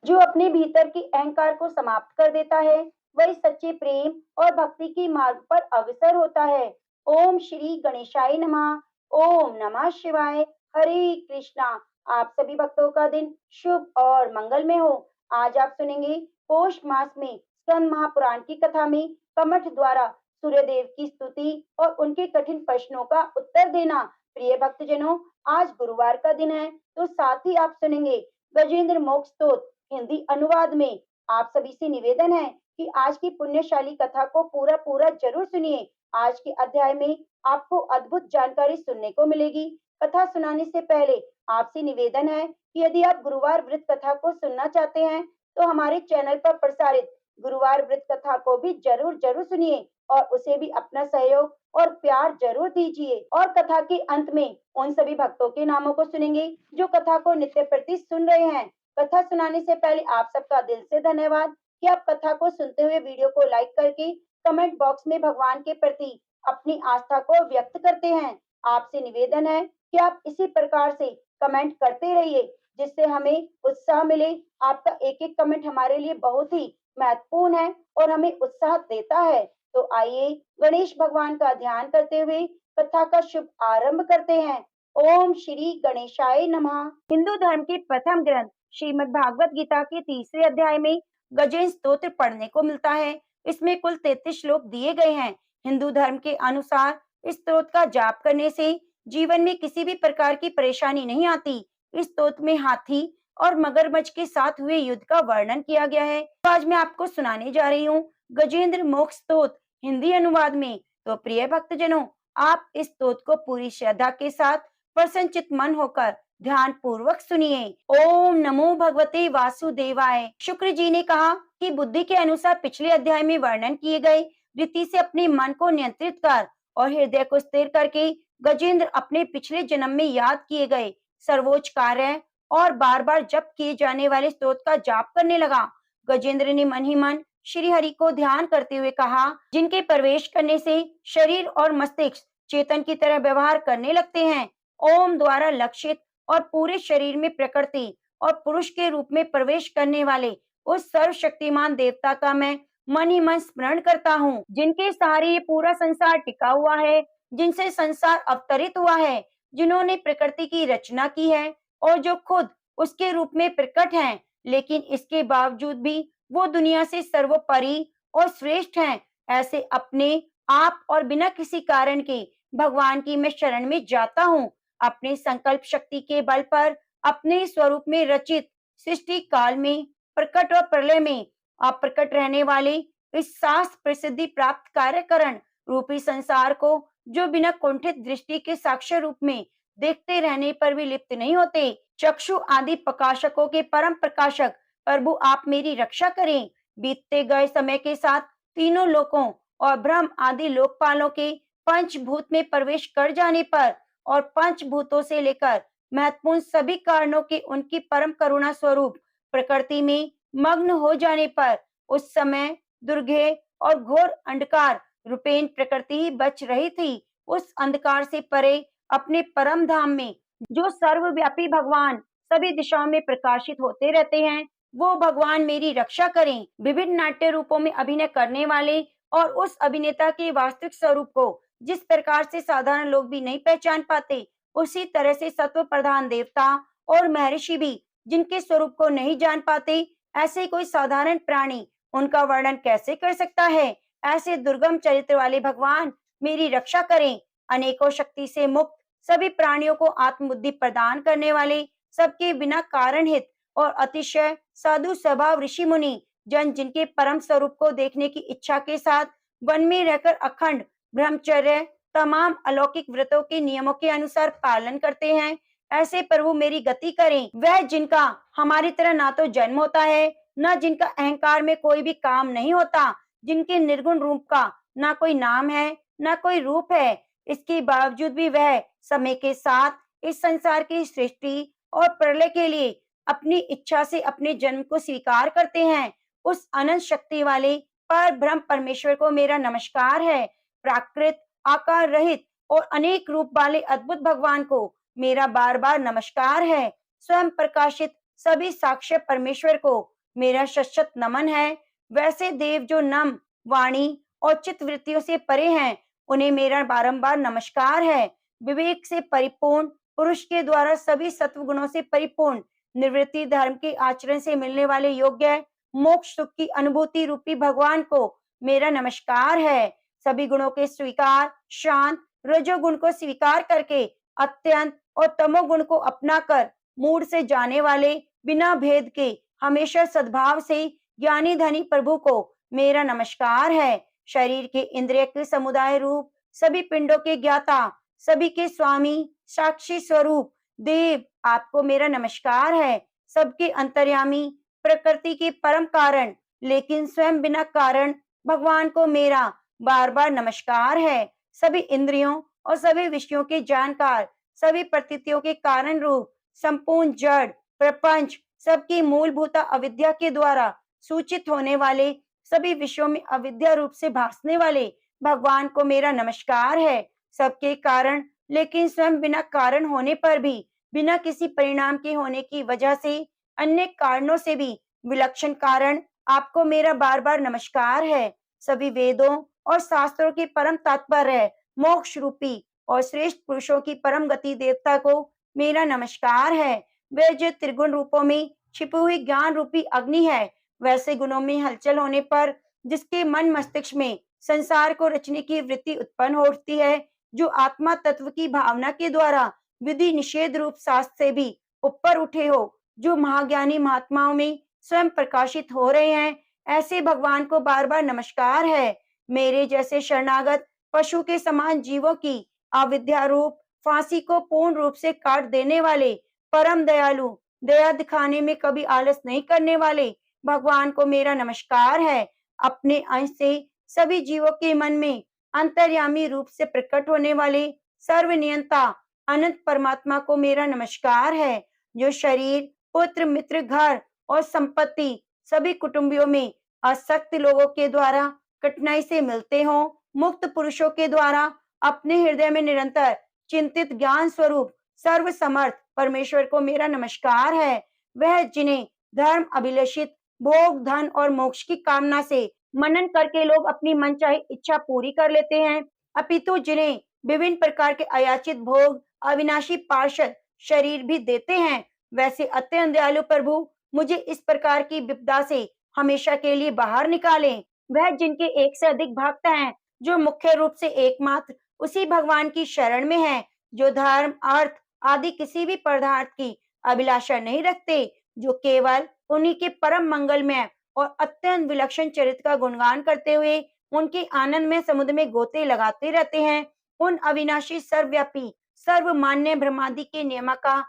जो अपने भीतर की अहंकार को समाप्त कर देता है, वही सच्चे प्रेम और भक्ति की मार्ग पर अग्रसर होता है। ओम श्री गणेशाय नमः। ओम नमः शिवाय। हरे कृष्णा। आप सभी भक्तों का दिन शुभ और मंगलमय हो। आज आप सुनेंगे पौष मास में स्कंद महापुराण की कथा में कमठ द्वारा सूर्यदेव की स्तुति और उनके कठिन प्रश्नों का उत्तर देना। प्रिय भक्तजनों, आज गुरुवार का दिन है, तो साथ ही आप सुनेंगे गजेंद्र मोक्ष स्तोत्र हिंदी अनुवाद में। आप सभी से निवेदन है कि आज की पुण्यशाली कथा को पूरा पूरा जरूर सुनिए। आज के अध्याय में आपको अद्भुत जानकारी सुनने को मिलेगी। कथा सुनाने से पहले आपसे निवेदन है कि यदि आप गुरुवार व्रत कथा को सुनना चाहते हैं, तो हमारे चैनल पर प्रसारित गुरुवार व्रत कथा को भी जरूर जरूर सुनिए और उसे भी अपना सहयोग और प्यार जरूर दीजिए। और कथा के अंत में उन सभी भक्तों के नामों को सुनेंगे जो कथा को नित्य प्रति सुन रहे हैं। कथा सुनाने से पहले आप सबका दिल से धन्यवाद कि आप कथा को सुनते हुए वीडियो को लाइक करके कमेंट बॉक्स में भगवान के प्रति अपनी आस्था को व्यक्त करते हैं। आपसे निवेदन है कि आप इसी प्रकार से कमेंट करते रहिए, जिससे हमें उत्साह मिले। आपका एक एक कमेंट हमारे लिए बहुत ही महत्वपूर्ण है और हमें उत्साह देता है। तो आइए गणेश भगवान का ध्यान करते हुए कथा का शुभ आरंभ करते हैं। ओम श्री गणेशाय नमः। हिंदू धर्म के प्रथम ग्रंथ श्रीमद् भागवत गीता के तीसरे अध्याय में गजेंद्र स्तोत्र पढ़ने को मिलता है। इसमें कुल 33 श्लोक दिए गए हैं। हिंदू धर्म के अनुसार इस स्तोत्र का जाप करने से जीवन में किसी भी प्रकार की परेशानी नहीं आती। इस स्तोत्र में हाथी और मगरमच्छ के साथ हुए युद्ध का वर्णन किया गया है। तो आज मैं आपको सुनाने जा रही हूँ गजेंद्र मोक्ष स्तोत्र हिंदी अनुवाद में। तो प्रिय भक्तजनों, आप इस स्तोत्र को पूरी श्रद्धा के साथ प्रसन्नचित मन होकर ध्यान पूर्वक सुनिए। ओम नमो भगवते वासुदेवाय। शुक्र जी ने कहा कि बुद्धि के अनुसार पिछले अध्याय में वर्णन किए गए रीति से अपने मन को नियंत्रित कर और हृदय को स्थिर करके गजेंद्र अपने पिछले जन्म में याद किए गए सर्वोच्च कार्य और बार बार जप किए जाने वाले स्तोत्र का जाप करने लगा। गजेंद्र ने मन ही मन श्री हरि को ध्यान करते हुए कहा, जिनके प्रवेश करने से शरीर और मस्तिष्क चेतन की तरह व्यवहार करने लगते हैं। ओम द्वारा लक्षित और पूरे शरीर में प्रकृति और पुरुष के रूप में प्रवेश करने वाले उस सर्वशक्तिमान देवता का मैं मन ही मन स्मरण करता हूँ, जिनके सहारे ये पूरा संसार टिका हुआ है, जिनसे संसार अवतरित हुआ है, जिन्होंने प्रकृति की रचना की है और जो खुद उसके रूप में प्रकट हैं, लेकिन इसके बावजूद भी वो दुनिया से सर्वोपरि और श्रेष्ठ हैं। ऐसे अपने आप और बिना किसी कारण के भगवान की मैं शरण में जाता हूँ। अपने संकल्प शक्ति के बल पर अपने स्वरूप में रचित सृष्टि काल में प्रकट और प्रलय में अप्रकट रहने वाले इस शास्त्र प्रसिद्धि प्राप्त कार्यकरण रूपी संसार को, जो बिना कुंठित दृष्टि के साक्ष्य रूप में देखते रहने पर भी लिप्त नहीं होते, चक्षु आदि प्रकाशकों के परम प्रकाशक प्रभु आप मेरी रक्षा करें। बीतते गए समय के साथ तीनों लोकों और ब्रह्म आदि लोकपालों के पंचभूत में प्रवेश कर जाने पर और पंचभूतों से लेकर महत्वपूर्ण सभी कारणों के उनकी परम करुणा स्वरूप प्रकृति में मग्न हो जाने पर उस समय दुर्गे और घोर अंधकार रूपेण प्रकृति ही बच रही थी। उस अंधकार से परे अपने परम धाम में जो सर्वव्यापी भगवान सभी दिशाओं में प्रकाशित होते रहते हैं, वो भगवान मेरी रक्षा करें। विभिन्न नाट्य रूपों में अभिनय करने वाले और उस अभिनेता के वास्तविक स्वरूप को जिस प्रकार से साधारण लोग भी नहीं पहचान पाते, उसी तरह से सत्व प्रधान देवता और महर्षि भी जिनके स्वरूप को नहीं जान पाते, ऐसे कोई साधारण प्राणी उनका वर्णन कैसे कर सकता है। ऐसे दुर्गम चरित्र वाले भगवान मेरी रक्षा करें। अनेकों शक्ति से मुक्त सभी प्राणियों को आत्मबुद्धि प्रदान करने वाले, सबके बिना कारण हित और अतिशय साधु स्वभाव ऋषि मुनि जन, जिनके परम स्वरूप को देखने की इच्छा के साथ वन में रहकर अखंड ब्रह्मचर्य तमाम अलौकिक व्रतों के नियमों के अनुसार पालन करते हैं, ऐसे प्रभु मेरी गति करें। वह जिनका हमारी तरह ना तो जन्म होता है, न जिनका अहंकार में कोई भी काम नहीं होता, जिनके निर्गुण रूप का ना कोई नाम है न कोई रूप है, इसके बावजूद भी वह समय के साथ इस संसार की सृष्टि और प्रलय के लिए अपनी इच्छा से अपने जन्म को स्वीकार करते हैं। उस अनंत शक्ति वाले पर ब्रह्म परमेश्वर को मेरा नमस्कार है। प्राकृत आकार रहित और अनेक रूप वाले अद्भुत भगवान को मेरा बार बार नमस्कार है। स्वयं प्रकाशित सभी साक्ष्य परमेश्वर को मेरा शत नमन है। वैसे देव जो नम वाणी और चित्त वृत्तियों से परे हैं, उन्हें मेरा बारंबार नमस्कार है। विवेक से परिपूर्ण पुरुष के द्वारा सभी सत्व गुणों से परिपूर्ण निवृत्ति धर्म के आचरण से मिलने वाले योग्य मोक्ष सुख की अनुभूति रूपी भगवान को मेरा नमस्कार है। सभी गुणों के स्वीकार शांत रजोगुण को स्वीकार करके अत्यंत और तमोगुण को अपनाकर मूड से जाने वाले बिना भेद के हमेशा सद्भाव से ज्ञानी धनी प्रभु को मेरा नमस्कार है। शरीर के इंद्रिय के समुदाय रूप सभी पिंडों के ज्ञाता सभी के स्वामी साक्षी स्वरूप देव आपको मेरा नमस्कार है। सबके अंतर्यामी प्रकृति के परम कारण लेकिन स्वयं बिना कारण भगवान को मेरा बार बार नमस्कार है। सभी इंद्रियों और सभी विषयों के जानकार सभी प्रतीतियों के कारण रूप संपूर्ण जड़ प्रपंच सबकी मूलभूत अविद्या के द्वारा सूचित होने वाले सभी विषयों में अविद्या रूप से भासने वाले भगवान को मेरा नमस्कार है। सबके कारण लेकिन स्वयं बिना कारण होने पर भी बिना किसी परिणाम के होने की वजह से अन्य कारणों से भी विलक्षण कारण आपको मेरा बार बार नमस्कार है। सभी वेदों और शास्त्रों के परम तात्पर्य मोक्ष रूपी और श्रेष्ठ पुरुषों की परम गति देवता को मेरा नमस्कार है। वे जो त्रिगुण रूपों में छिपी हुई ज्ञान रूपी अग्नि है, वैसे गुणों में हलचल होने पर जिसके मन मस्तिष्क में संसार को रचने की वृत्ति उत्पन्न होती है, जो आत्मा तत्व की भावना के द्वारा विधि निषेध रूप शास्त्र से भी ऊपर उठे हो, जो महाज्ञानी महात्माओं में स्वयं प्रकाशित हो रहे हैं, ऐसे भगवान को बार बार नमस्कार है। मेरे जैसे शरणागत पशु के समान जीवों की अविद्या रूप फांसी को पूर्ण रूप से काट देने वाले परम दयालु दया दिखाने में कभी आलस नहीं करने वाले भगवान को मेरा नमस्कार है। अपने अंश से सभी जीवों के मन में अंतर्यामी रूप से प्रकट होने वाले सर्वनियंता अनंत परमात्मा को मेरा नमस्कार है। जो शरीर पुत्र मित्र घर और संपत्ति सभी कुटुंबियों में आसक्त लोगों के द्वारा कठिनाई से मिलते हो, मुक्त पुरुषों के द्वारा अपने हृदय में निरंतर चिंतित ज्ञान स्वरूप सर्व समर्थ परमेश्वर को मेरा नमस्कार है। वह जिन्हें धर्म अभिलषित भोग धन और मोक्ष की कामना से मनन करके लोग अपनी मनचाही इच्छा पूरी कर लेते हैं, अपितु जिन्हें विभिन्न प्रकार के अयाचित भोग अविनाशी पार्षद शरीर भी देते हैं, वैसे अत्यंत दयालु प्रभु मुझे इस प्रकार की विपदा से हमेशा के लिए बाहर निकालें। वह जिनके एक से अधिक भक्त हैं, जो मुख्य रूप से एकमात्र उसी भगवान की शरण में है, जो धर्म अर्थ आदि किसी भी पदार्थ की अभिलाषा नहीं रखते, जो केवल उन्हीं के परम मंगलमय और अत्यंत विलक्षण चरित्र का गुणगान करते हुए उनके आनंद में समुद्र में गोते लगाते रहते हैं, उन अविनाशी सर्वव्यापी सर्वमान्य ब्रह्मादि के नियामका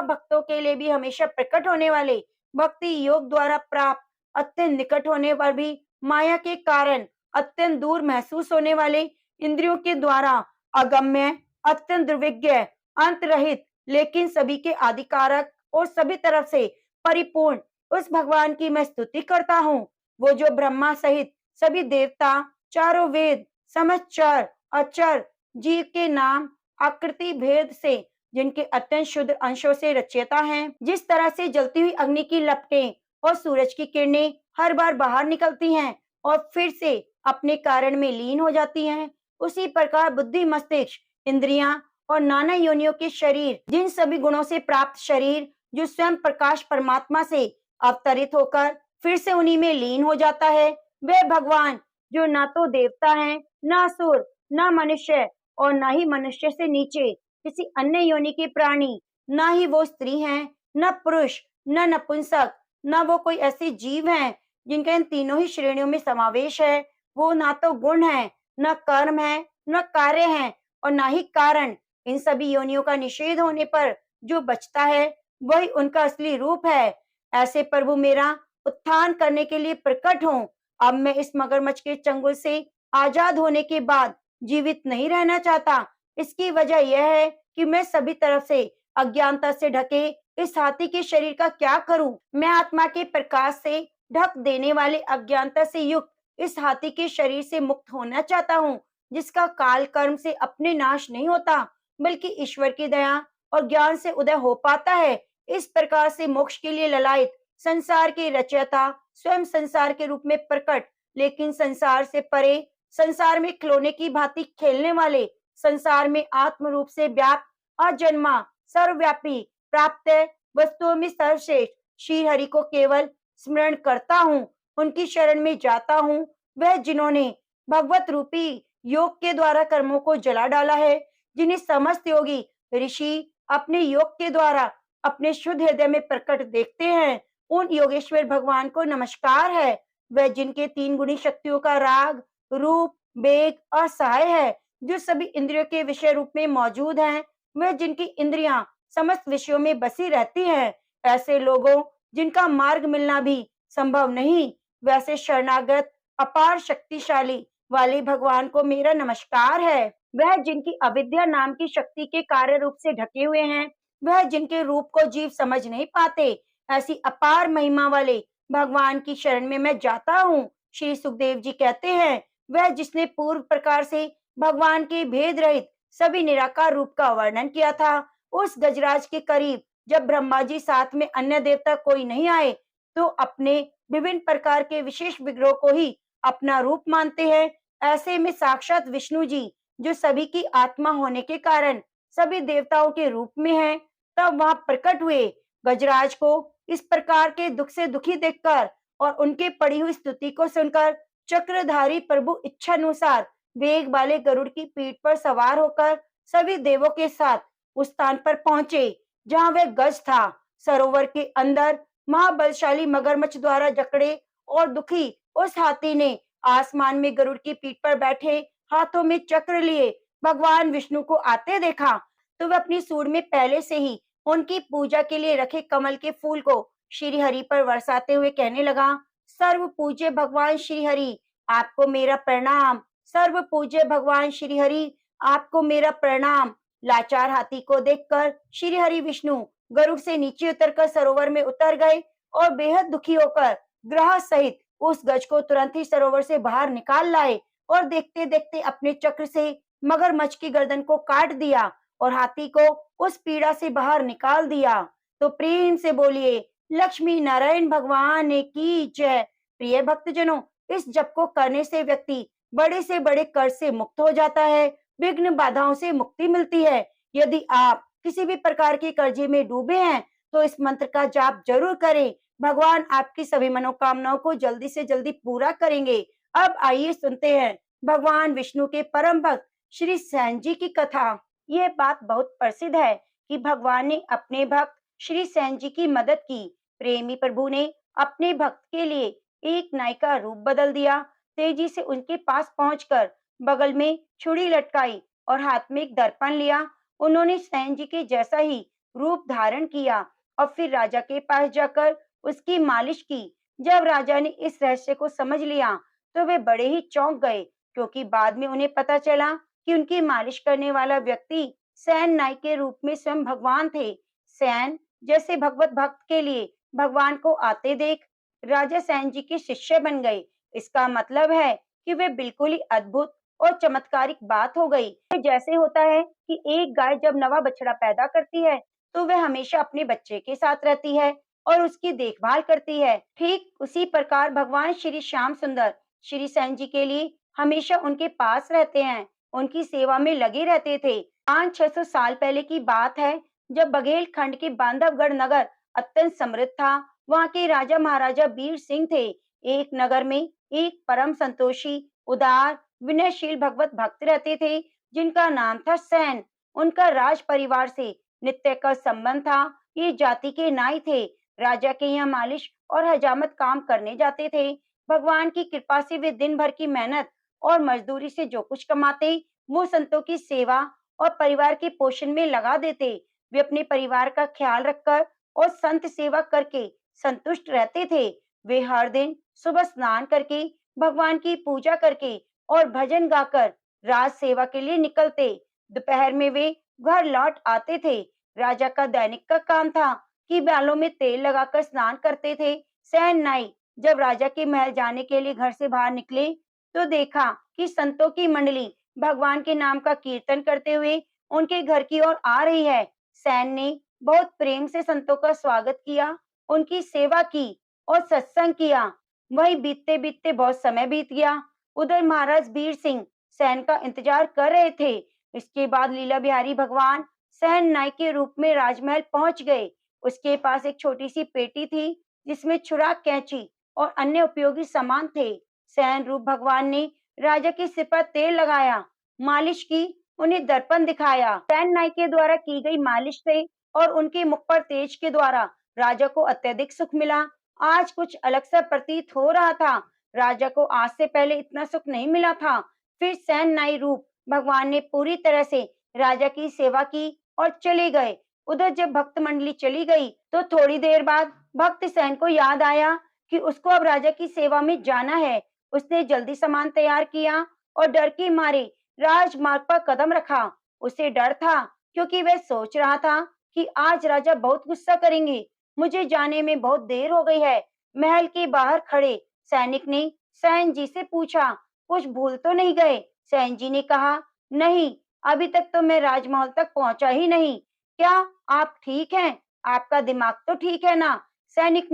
भक्तों के लिए भी हमेशा प्रकट होने वाले भक्ति योग द्वारा प्राप्त अत्यंत निकट होने पर भी माया के कारण अत्यंत दूर महसूस होने वाले इंद्रियों के द्वारा अगम्य अत्यंत दुर्विज्ञ अंत रहित लेकिन सभी के आदिकारक और सभी तरफ से परिपूर्ण उस भगवान की मैं स्तुति करता हूँ। वो जो ब्रह्मा सहित सभी देवता चारों वेद समचर अचर जीव के नाम आकृति भेद से जिनके अत्यंत शुद्ध अंशों से रचयिता हैं, जिस तरह से जलती हुई अग्नि की लपटें और सूरज की किरणें हर बार बाहर निकलती हैं और फिर से अपने कारण में लीन हो जाती हैं, उसी प्रकार बुद्धि मस्तिष्क इंद्रियां और नाना योनियों के शरीर जिन सभी गुणों से प्राप्त शरीर जो स्वयं प्रकाश परमात्मा से अवतरित होकर फिर से उन्हीं में लीन हो जाता है, वे भगवान जो ना तो देवता हैं, ना असुर, ना मनुष्य और ना ही मनुष्य से नीचे किसी अन्य योनि के प्राणी, ना ही वो स्त्री हैं, न पुरुष, न नपुंसक, न वो कोई ऐसे जीव हैं जिनका इन तीनों ही श्रेणियों में समावेश है। वो ना तो गुण है, न कर्म है, न कार्य है और ना ही कारण। इन सभी योनियों का निषेध होने पर जो बचता है वही उनका असली रूप है। ऐसे प्रभु मेरा उत्थान करने के लिए प्रकट हों। अब मैं इस मगरमच्छ के चंगुल से आजाद होने के बाद जीवित नहीं रहना चाहता। इसकी वजह यह है कि मैं सभी तरफ से अज्ञानता से ढके इस हाथी के शरीर का क्या करूं? मैं आत्मा के प्रकाश से ढक देने वाले अज्ञानता से युक्त इस हाथी के शरीर से मुक्त होना चाहता हूं, जिसका काल कर्म से अपने नाश नहीं होता बल्कि ईश्वर की दया और ज्ञान से उदय हो पाता है। इस प्रकार से मोक्ष के लिए ललायत संसार के रचयिता स्वयं संसार के रूप में प्रकट, लेकिन संसार से परे, संसार में खिलौने की भांति खेलने वाले, संसार में आत्म रूप से व्याप्त, अजन्मा, सर्वव्यापी, प्राप्त वस्तुओं में सर्वश्रेष्ठ श्री हरि को केवल स्मरण करता हूँ, उनकी शरण में जाता हूँ। वह जिन्होंने भगवत रूपी योग के द्वारा कर्मों को जला डाला है, जिन्हें समस्त योगी ऋषि अपने योग के द्वारा अपने शुद्ध हृदय में प्रकट देखते हैं, उन योगेश्वर भगवान को नमस्कार है। वह जिनके तीन गुणी शक्तियों का राग, रूप, वेग और सहाय है, जो सभी इंद्रियों के विषय रूप में मौजूद हैं, वह जिनकी इंद्रियां समस्त विषयों में बसी रहती हैं, ऐसे लोगों जिनका मार्ग मिलना भी संभव नहीं, वैसे शरणागत अपार शक्तिशाली वाले भगवान को मेरा नमस्कार है। वह जिनकी अविद्या नाम की शक्ति के कार्य रूप से ढके हुए हैं, वह जिनके रूप को जीव समझ नहीं पाते, ऐसी अपार महिमा वाले भगवान की शरण में मैं जाता हूँ। श्री सुखदेव जी कहते हैं, वह जिसने पूर्व प्रकार से भगवान के भेद रहित सभी निराकार रूप का वर्णन किया था, उस गजराज के करीब जब ब्रह्मा जी साथ में अन्य देवता कोई नहीं आए, तो अपने विभिन्न प्रकार के विशेष विग्रह को ही अपना रूप मानते हैं। ऐसे में साक्षात विष्णु जी, जो सभी की आत्मा होने के कारण सभी देवताओं के रूप में हैं, तब वहां प्रकट हुए। गजराज को इस प्रकार के दुख से दुखी देखकर और उनके पड़ी हुई स्तुति को सुनकर चक्रधारी प्रभु इच्छानुसार वेग वाले गरुड़ की पीठ पर सवार होकर सभी देवों के साथ उस स्थान पर पहुंचे जहां वह गज था। सरोवर के अंदर महाबलशाली मगरमच्छ द्वारा जकड़े और दुखी उस हाथी ने आसमान में गरुड़ की पीठ पर बैठे हाथों में चक्र लिए भगवान विष्णु को आते देखा, तो वह अपनी सूंड में पहले से ही उनकी पूजा के लिए रखे कमल के फूल को श्री हरि पर बरसाते हुए कहने लगा, सर्व पूज्य भगवान श्री हरि, आपको मेरा प्रणाम। सर्व पूज्य भगवान श्री हरि, आपको मेरा प्रणाम। लाचार हाथी को देखकर श्री हरि विष्णु गरुड़ से नीचे उतरकर सरोवर में उतर गए और बेहद दुखी होकर ग्रह सहित उस गज को तुरंत ही सरोवर से बाहर निकाल लाए और देखते देखते अपने चक्र से मगरमच्छ की गर्दन को काट दिया और हाथी को उस पीड़ा से बाहर निकाल दिया। तो प्रेम से बोलिए, लक्ष्मी नारायण भगवान की जय। प्रिय भक्तजनों, इस जप को करने से व्यक्ति बड़े से बड़े कर्ज से मुक्त हो जाता है, विघ्न बाधाओं से मुक्ति मिलती है। यदि आप किसी भी प्रकार के कर्जे में डूबे हैं, तो इस मंत्र का जाप जरूर करें। भगवान आपकी सभी मनोकामनाओं को जल्दी से जल्दी पूरा करेंगे। अब आइए सुनते हैं भगवान विष्णु के परम भक्त श्री सैन जी की कथा। ये बात बहुत प्रसिद्ध है कि भगवान ने अपने भक्त श्री सैन जी की मदद की। प्रेमी प्रभु ने अपने भक्त के लिए एक नाई का रूप बदल दिया। तेजी से उनके पास पहुंचकर बगल में छुरी लटकाई और हाथ में एक दर्पण लिया। उन्होंने सैन जी के जैसा ही रूप धारण किया और फिर राजा के पास जाकर उसकी मालिश की। जब राजा ने इस रहस्य को समझ लिया, तो वे बड़े ही चौंक गए, क्योंकि बाद में उन्हें पता चला कि उनकी मालिश करने वाला व्यक्ति सैन नाई के रूप में स्वयं भगवान थे। सैन जैसे भगवत भक्त के लिए भगवान को आते देख राजा सैन जी के शिष्य बन गए। इसका मतलब है कि वे बिल्कुल ही अद्भुत और चमत्कारिक बात हो गई। जैसे होता है कि एक गाय जब नवा बछड़ा पैदा करती है, तो वह हमेशा अपने बच्चे के साथ रहती है और उसकी देखभाल करती है। ठीक उसी प्रकार भगवान श्री श्याम सुंदर श्री सैन जी के लिए हमेशा उनके पास रहते हैं, उनकी सेवा में लगे रहते थे। 500-600 साल पहले की बात है, जब बघेल खंड के बांधवगढ़ नगर अत्यंत समृद्ध था। वहाँ के राजा महाराजा वीर सिंह थे। एक नगर में एक परम संतोषी, उदार, विनयशील भगवत भक्त रहते थे, जिनका नाम था सैन। उनका राज परिवार से नित्य का संबंध था। ये जाति के नाई थे। राजा के यहाँ मालिश और हजामत काम करने जाते थे। भगवान की कृपा से वे दिन भर की मेहनत और मजदूरी से जो कुछ कमाते, वो संतों की सेवा और परिवार के पोषण में लगा देते। वे अपने परिवार का ख्याल रखकर और संत सेवा करके संतुष्ट रहते थे। वे हर दिन सुबह स्नान करके, भगवान की पूजा करके और भजन गाकर राज सेवा के लिए निकलते। दोपहर में वे घर लौट आते थे। राजा का दैनिक का काम था कि बालों में तेल लगाकर स्नान करते थे। सैन नाई जब राजा के महल जाने के लिए घर से बाहर निकले, तो देखा कि संतों की मंडली भगवान के नाम का कीर्तन करते हुए उनके घर की ओर आ रही है। सैन ने बहुत प्रेम से संतों का स्वागत किया, उनकी सेवा की और सत्संग किया। वहीं बीतते-बीतते बहुत समय बीत गया। उधर महाराज वीर सिंह सैन का इंतजार कर रहे थे। इसके बाद लीला बिहारी भगवान सैन नाई के रूप में राजमहल पहुंच गए। उसके पास एक छोटी सी पेटी थी जिसमें छुरा, कैंची और अन्य उपयोगी सामान थे। सैन रूप भगवान ने राजा के सिर पर तेल लगाया, मालिश की, उन्हें दर्पण दिखाया। सैन नाई के द्वारा की गई मालिश से और उनके मुख पर तेज के द्वारा राजा को अत्यधिक सुख मिला। आज कुछ अलग सा प्रतीत हो रहा था। राजा को आज से पहले इतना सुख नहीं मिला था। फिर सैन नाई रूप भगवान ने पूरी तरह से राजा की सेवा की और चले गए। उधर जब भक्त मंडली चली गई तो थोड़ी देर बाद भक्त सैन को याद आया कि उसको अब राजा की सेवा में जाना है। उसने जल्दी सामान तैयार किया और डर के मारे राजमार्ग पर कदम रखा। उसे डर था क्योंकि वह सोच रहा था कि आज राजा बहुत गुस्सा करेंगे। मुझे जाने में बहुत देर हो गई है। महल के बाहर खड़े सैनिक ने सैन जी से पूछा, कुछ भूल तो नहीं गए? सैन जी ने कहा, नहीं, अभी तक तो मैं राजमहल तक पहुंचा ही नहीं। क्या आप ठीक हैं? आपका दिमाग तो ठीक है ना? सैनिक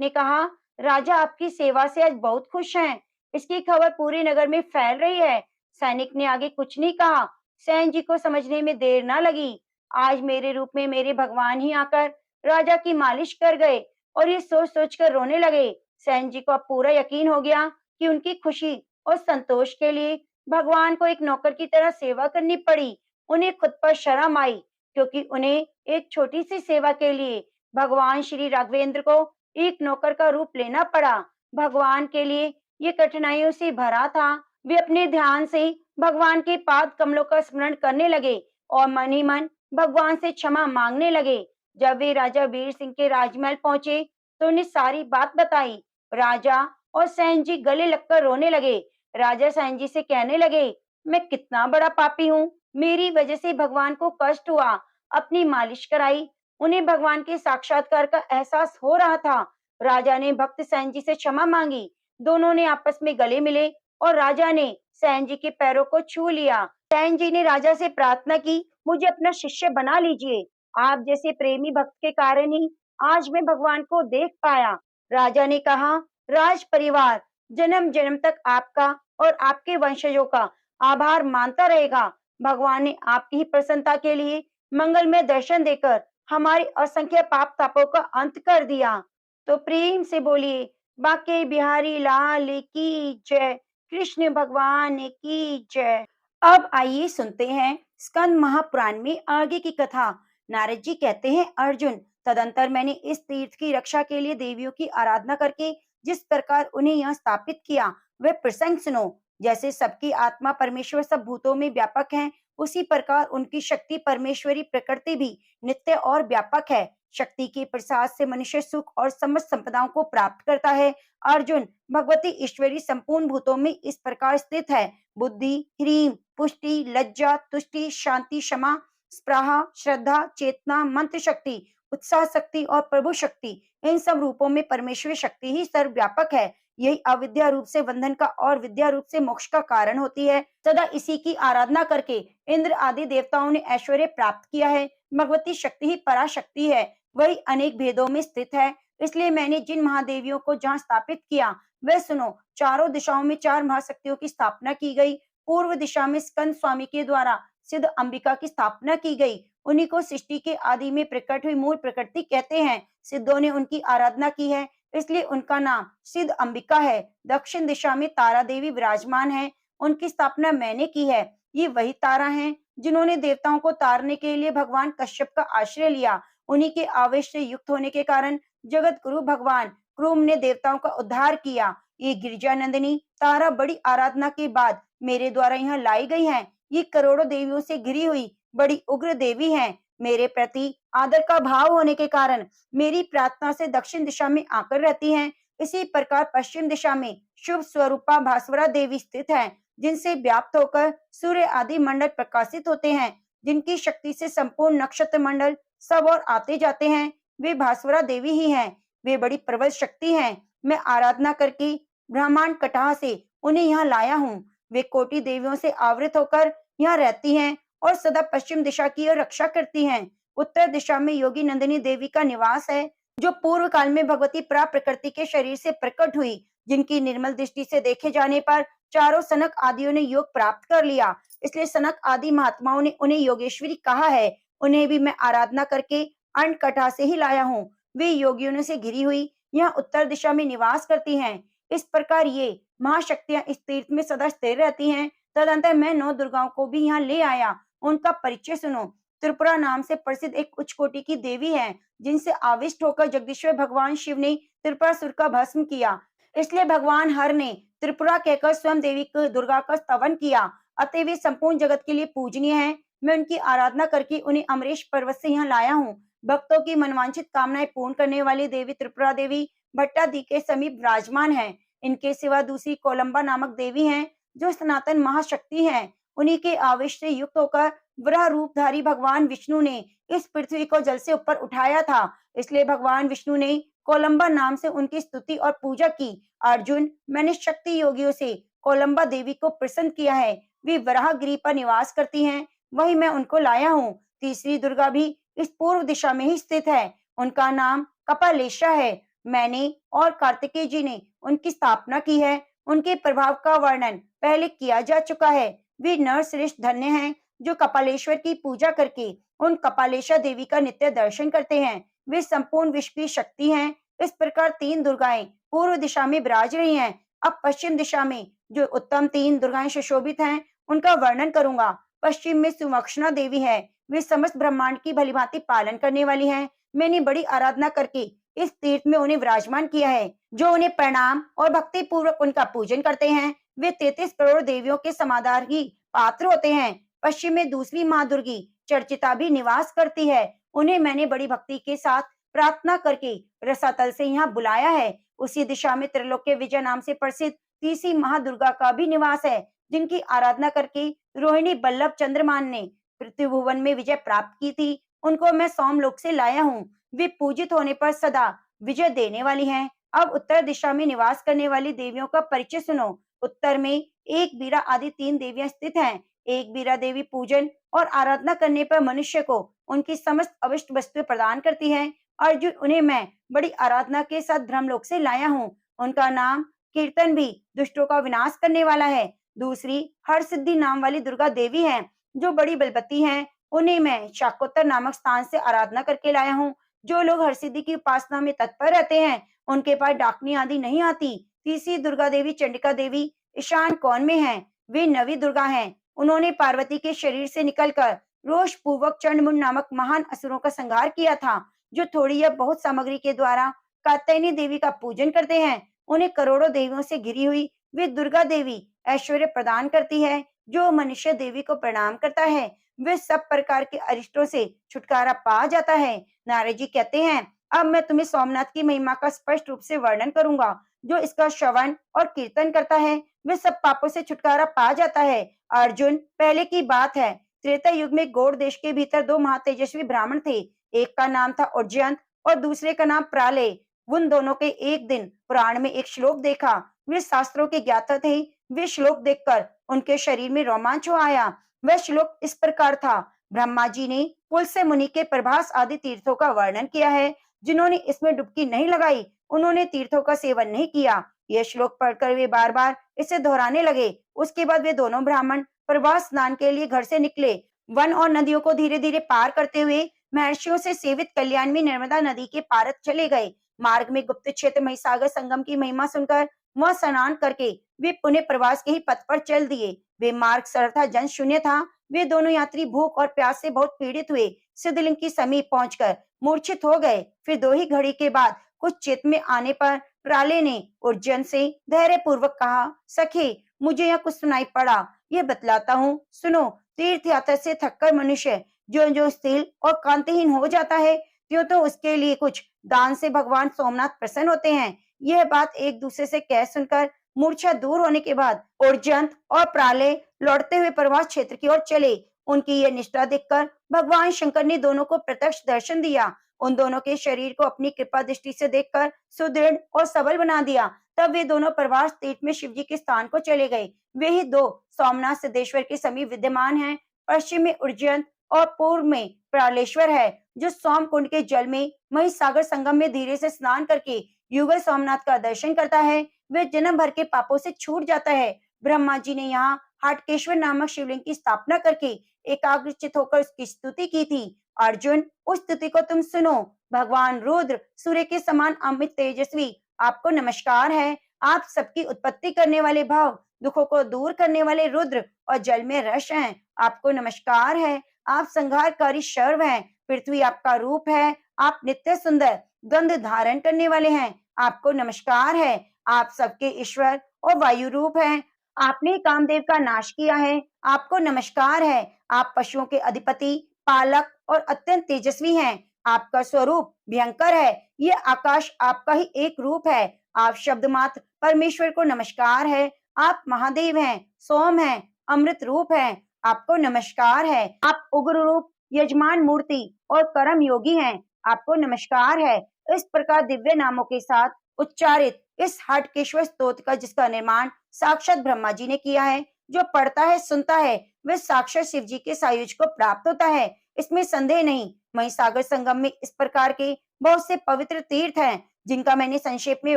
ने कहा, राजा आपकी सेवा से आज बहुत खुश हैं। इसकी खबर पूरे नगर में फैल रही है। सैनिक ने आगे कुछ नहीं कहा। सैन जी को समझने में देर ना लगी। आज मेरे रूप में मेरे भगवान ही आकर राजा की मालिश कर गए और ये सोच-सोच कर रोने लगे। सैन जी को अब पूरा यकीन हो गया कि उनकी खुशी और संतोष के लिए भगवान को एक नौकर की तरह सेवा करनी पड़ी। उन्हें खुद पर शर्म आई क्योंकि उन्हें एक छोटी सी सेवा के लिए भगवान श्री राघवेंद्र को एक नौकर का रूप लेना पड़ा। भगवान के लिए ये कठिनाइयों से भरा था। वे अपने ध्यान से भगवान के पाद कमलों का स्मरण करने लगे और मन ही मन भगवान से क्षमा मांगने लगे। जब वे राजा वीर सिंह के राजमहल पहुंचे तो उन्हें सारी बात बताई। राजा और सैन जी गले लगकर रोने लगे। राजा सैन जी से कहने लगे, मैं कितना बड़ा पापी हूँ, मेरी वजह से भगवान को कष्ट हुआ। अपनी मालिश कराई, उन्हें भगवान के साक्षात्कार का एहसास हो रहा था। राजा ने भक्त सैन जी से क्षमा मांगी। दोनों ने आपस में गले मिले और राजा ने सैन जी के पैरों को छू लिया। सैन जी ने राजा से प्रार्थना की, मुझे अपना शिष्य बना लीजिए। आप जैसे प्रेमी भक्त के कारण ही आज मैं भगवान को देख पाया। राजा ने कहा, राज परिवार जन्म जन्म तक आपका और आपके वंशजों का आभार मानता रहेगा। भगवान ने आपकी ही प्रसन्नता के लिए मंगलमय दर्शन देकर हमारे असंख्य पाप तापों का अंत कर दिया। तो प्रेम से बोलिए, बाके बिहारी लाल की जय, कृष्ण भगवान की जय। अब आइए सुनते हैं स्कंद महापुराण में आगे की कथा। नारद जी कहते हैं, अर्जुन, तदंतर मैंने इस तीर्थ की रक्षा के लिए देवियों की आराधना करके जिस प्रकार उन्हें यहाँ स्थापित किया, वह प्रसंग सुनो। जैसे सबकी आत्मा परमेश्वर सब भूतों में व्यापक है, उसी प्रकार उनकी शक्ति परमेश्वरी प्रकृति भी नित्य और व्यापक है। शक्ति के प्रसाद से मनुष्य सुख और समस्त संपदाओं को प्राप्त करता है। अर्जुन, भगवती ईश्वरी संपूर्ण भूतों में इस प्रकार स्थित है। बुद्धि, ह्रीम, पुष्टि, लज्जा, तुष्टि, शांति, क्षमा, स्पृहा, श्रद्धा, चेतना, मंत्र शक्ति, उत्साह शक्ति और प्रभु शक्ति, इन सब रूपों में परमेश्वरी शक्ति ही सर्वव्यापक है। यही अविद्या रूप से बंधन का और विद्या रूप से मोक्ष का कारण होती है। सदा इसी की आराधना करके इंद्र आदि देवताओं ने ऐश्वर्य प्राप्त किया है। भगवती शक्ति ही पराशक्ति है, वही अनेक भेदों में स्थित है। इसलिए मैंने जिन महादेवियों को जहाँ स्थापित किया वह सुनो। चारों दिशाओं में चार महाशक्तियों की स्थापना की गई। पूर्व दिशा में स्कंद स्वामी के द्वारा सिद्ध अंबिका की स्थापना की गई। उन्हीं को सृष्टि के आदि में प्रकट हुई मूल प्रकृति कहते हैं। सिद्धों ने उनकी आराधना की है, इसलिए उनका नाम सिद्ध अंबिका है। दक्षिण दिशा में तारा देवी विराजमान है, उनकी स्थापना मैंने की है। ये वही तारा हैं जिन्होंने देवताओं को तारने के लिए भगवान कश्यप का आश्रय लिया। उन्हीं के आवेश से युक्त होने के कारण जगत गुरु भगवान क्रूम ने देवताओं का उद्धार किया। ये गिरिजा नंदिनी तारा बड़ी आराधना के बाद मेरे द्वारा यहाँ लाई गई हैं। ये करोड़ों देवियों से घिरी हुई बड़ी उग्र देवी हैं। मेरे प्रति आदर का भाव होने के कारण मेरी प्रार्थना से दक्षिण दिशा में आकर रहती हैं। इसी प्रकार पश्चिम दिशा में शुभ स्वरूपा भास्वरा देवी स्थित है, जिनसे व्याप्त होकर सूर्य आदि मंडल प्रकाशित होते हैं। जिनकी शक्ति से संपूर्ण नक्षत्र मंडल सब और आते जाते हैं, वे भास्वरा देवी ही हैं। वे बड़ी प्रबल शक्ति हैं। मैं आराधना करके ब्रह्मांड कटाह से उन्हें यहाँ लाया हूँ। वे कोटि देवियों से आवृत होकर यहाँ रहती हैं और सदा पश्चिम दिशा की ओर रक्षा करती हैं। उत्तर दिशा में योगी नंदिनी देवी का निवास है, जो पूर्व काल में भगवती प्रकृति के शरीर से प्रकट हुई, जिनकी निर्मल दृष्टि से देखे जाने पर चारों सनक आदियों ने योग प्राप्त कर लिया। इसलिए सनक आदि महात्माओं ने उन्हें योगेश्वरी कहा है। उन्हें भी मैं आराधना करके अनकटा से ही लाया हूँ। वे योगियों से घिरी हुई यहाँ उत्तर दिशा में निवास करती हैं। इस प्रकार ये महाशक्तियां इस तीर्थ में सदा स्थिर रहती हैं। तदंतर मैं 9 दुर्गाओं को भी यहाँ ले आया। उनका परिचय सुनो। त्रिपुरा नाम से प्रसिद्ध एक उच्च कोटि की देवी है, जिनसे आविष्ट होकर जगदीश्वर भगवान शिव ने त्रिपुरासुर का भस्म किया। इसलिए भगवान हर ने त्रिपुरा कहकर स्वयं देवी को दुर्गा का स्तवन किया। अतः वे संपूर्ण जगत के लिए पूजनीय है। मैं उनकी आराधना करके उन्हें अमरीश पर्वत से यहाँ लाया हूँ। भक्तों की मनवांछित कामनाएं पूर्ण करने वाली देवी त्रिपुरा देवी भट्टादी के समीप विराजमान है। इनके सिवा दूसरी कोलंबा नामक देवी हैं, जो सनातन महाशक्ति हैं। उन्हीं के आवेश से युक्त होकर वराह रूपधारी भगवान विष्णु ने इस पृथ्वी को जल से ऊपर उठाया था। इसलिए भगवान विष्णु ने कोलंबा नाम से उनकी स्तुति और पूजा की। अर्जुन, मैंने शक्ति योगियों से कोलंबा देवी को प्रसन्न किया है। वे वराह गिरी पर निवास करती हैं, वही मैं उनको लाया हूँ। तीसरी दुर्गा भी इस पूर्व दिशा में ही स्थित है। उनका नाम कपालेशा है। मैंने और कार्तिकेय जी ने उनकी स्थापना की है। उनके प्रभाव का वर्णन पहले किया जा चुका है। वे नर श्रेष्ठ धन्य हैं, जो कपालेश्वर की पूजा करके उन कपालेशा देवी का नित्य दर्शन करते हैं। वे संपूर्ण विश्व की शक्ति हैं। इस प्रकार 3 दुर्गाएं पूर्व दिशा में विराज रही हैं। अब पश्चिम दिशा में जो उत्तम 3 दुर्गाएं सुशोभित हैं, उनका वर्णन करूंगा। पश्चिम में सुमक्षणा देवी है। वे समस्त ब्रह्मांड की भलीभांति पालन करने वाली हैं। मैंने बड़ी आराधना करके इस तीर्थ में उन्हें विराजमान किया है। जो उन्हें प्रणाम और भक्ति पूर्वक उनका पूजन करते हैं, वे 33 करोड़ देवियों के समादार ही पात्र होते हैं। पश्चिम में दूसरी माँ दुर्गी चर्चिता भी निवास करती है। उन्हें मैंने बड़ी भक्ति के साथ प्रार्थना करके रसातल से यहाँ बुलाया है। उसी दिशा में त्रिलोक्य विजय नाम से प्रसिद्ध तीसरी महादुर्गा का भी निवास है, जिनकी आराधना करके रोहिणी बल्लभ चंद्रमान ने पृथ्वीभुवन में विजय प्राप्त की थी। उनको मैं सोमलोक से लाया हूँ। वे पूजित होने पर सदा विजय देने वाली हैं। अब उत्तर दिशा में निवास करने वाली देवियों का परिचय सुनो। उत्तर में एक बीरा आदि 3 देवियां स्थित हैं। एक बीरा देवी पूजन और आराधना करने पर मनुष्य को उनकी समस्त अविष्ट वस्तुएं प्रदान करती है। अर्जुन, उन्हें मैं बड़ी आराधना के साथ ब्रह्मलोक से लाया हूँ। उनका नाम कीर्तन भी दुष्टों का विनाश करने वाला है। दूसरी हर सिद्धि नाम वाली दुर्गा देवी है, जो बड़ी बलवती हैं। उन्हें मैं शाकोत्तर नामक स्थान से आराधना करके लाया हूँ। जो लोग हर सिद्धि की उपासना में तत्पर रहते हैं, उनके पास डाकनी आदि नहीं आती। तीसरी दुर्गा देवी चंडिका देवी ईशान कोण में है। वे नवी दुर्गा हैं। उन्होंने पार्वती के शरीर से निकलकर रोष पूर्वक चंडमुंड नामक महान असुरों का संहार किया था, जो थोड़ी या बहुत सामग्री के द्वारा कात्यायनी देवी का पूजन करते हैं। उन्हें करोड़ों देवियों से घिरी हुई वे दुर्गा देवी ऐश्वर्य प्रदान करती है। जो मनुष्य देवी को प्रणाम करता है, वे सब प्रकार के अरिष्टों से छुटकारा पा जाता है। नारद जी कहते हैं, अब मैं तुम्हें सोमनाथ की महिमा का स्पष्ट रूप से वर्णन करूंगा। जो इसका श्रवण और कीर्तन करता है, वे सब पापों से छुटकारा पा जाता है। अर्जुन, पहले की बात है, त्रेता युग में गौड़ देश के भीतर 2 महातेजस्वी ब्राह्मण थे। एक का नाम था उज्जयंत और दूसरे का नाम प्रालय। उन दोनों के एक दिन पुराण में एक श्लोक देखा। वे शास्त्रों के ज्ञाता थे। वे श्लोक देखकर उनके शरीर में रोमांच हो आया। वह श्लोक इस प्रकार था। ब्रह्मा जी ने पुलस्त्य मुनि के प्रभास आदि तीर्थों का वर्णन किया है। जिन्होंने इसमें डुबकी नहीं लगाई, उन्होंने तीर्थों का सेवन नहीं किया। यह श्लोक पढ़कर वे बार बार इसे दोहराने लगे। उसके बाद वे दोनों ब्राह्मण प्रभास स्नान के लिए घर से निकले। वन और नदियों को धीरे धीरे पार करते हुए महर्षियों से सेवित कल्याण में नर्मदा नदी के पार चले गए। मार्ग में गुप्त क्षेत्र महिसागर संगम की महिमा सुनकर वह स्नान करके वे पुनः प्रवास के ही पथ पर चल दिए। वे मार्ग सरल था, जन शून्य था। वे दोनों यात्री भूख और प्यास से बहुत पीड़ित हुए। सिद्धलिंग के समीप पहुंचकर मूर्छित हो गए। फिर 2 ही घड़ी के बाद कुछ चेत में आने पर प्राले ने उज्जैन से धैर्य पूर्वक कहा, सखे, मुझे यहाँ कुछ सुनाई पड़ा, ये बतलाता हूँ, सुनो। तीर्थ यात्रा से थककर मनुष्य जो जो स्थिर और कांतिहीन हो जाता है, त्यों तो उसके लिए कुछ दान से भगवान सोमनाथ प्रसन्न होते हैं। यह बात एक दूसरे से कह सुनकर मूर्छा दूर होने के बाद उर्जंत और प्रालय लौटते हुए प्रवास क्षेत्र की ओर चले। उनकी यह निष्ठा देखकर भगवान शंकर ने दोनों को प्रत्यक्ष दर्शन दिया। उन दोनों के शरीर को अपनी कृपा दृष्टि से देखकर सुदृढ़ और सबल बना दिया। तब वे दोनों प्रवास तीर्थ में शिव जी के स्थान को चले गए। वे ही 2 सोमनाथ सिद्धेश्वर के समीप विद्यमान हैं। पश्चिम में उज्जैन और पूर्व में प्रालेश्वर है, जो सोम कुंड के जल में महिसागर संगम में धीरे से स्नान करके युगल सोमनाथ का दर्शन करता है, वे जन्म भर के पापों से छूट जाता है। ब्रह्मा जी ने यहाँ हाटकेश्वर नामक शिवलिंग की स्थापना करके एकाग्रचित होकर उसकी स्तुति की थी। अर्जुन, उस स्तुति को तुम सुनो। भगवान रुद्र सूर्य के समान अमित तेजस्वी, आपको नमस्कार है। आप सबकी उत्पत्ति करने वाले भाव, दुखों को दूर करने वाले रुद्र और जल में रस हैं, आपको नमस्कार है। आप संहारकारी शर्व हैं, पृथ्वी आपका रूप है। आप नित्य सुंदर गंध धारण करने वाले हैं, आपको नमस्कार है। आप सबके ईश्वर और वायु रूप हैं। आपने कामदेव का नाश किया है, आपको नमस्कार है। आप पशुओं के अधिपति, पालक और अत्यंत तेजस्वी हैं। आपका स्वरूप भयंकर है, ये आकाश आपका ही एक रूप है। आप शब्द मात्र परमेश्वर को नमस्कार है। आप महादेव हैं, सोम हैं, अमृत रूप हैं, आपको नमस्कार है। आप उग्र रूप, यजमान मूर्ति और कर्म योगी हैं, आपको नमस्कार है। इस प्रकार दिव्य नामों के साथ उच्चारित इस हाटकेश्वर स्तोत्र का, जिसका निर्माण साक्षात ब्रह्मा जी ने किया है, जो पढ़ता है सुनता है वह साक्षात शिव जी के सायुज को प्राप्त होता है, इसमें संदेह नहीं। महिसागर संगम में इस प्रकार के बहुत से पवित्र तीर्थ हैं, जिनका मैंने संक्षेप में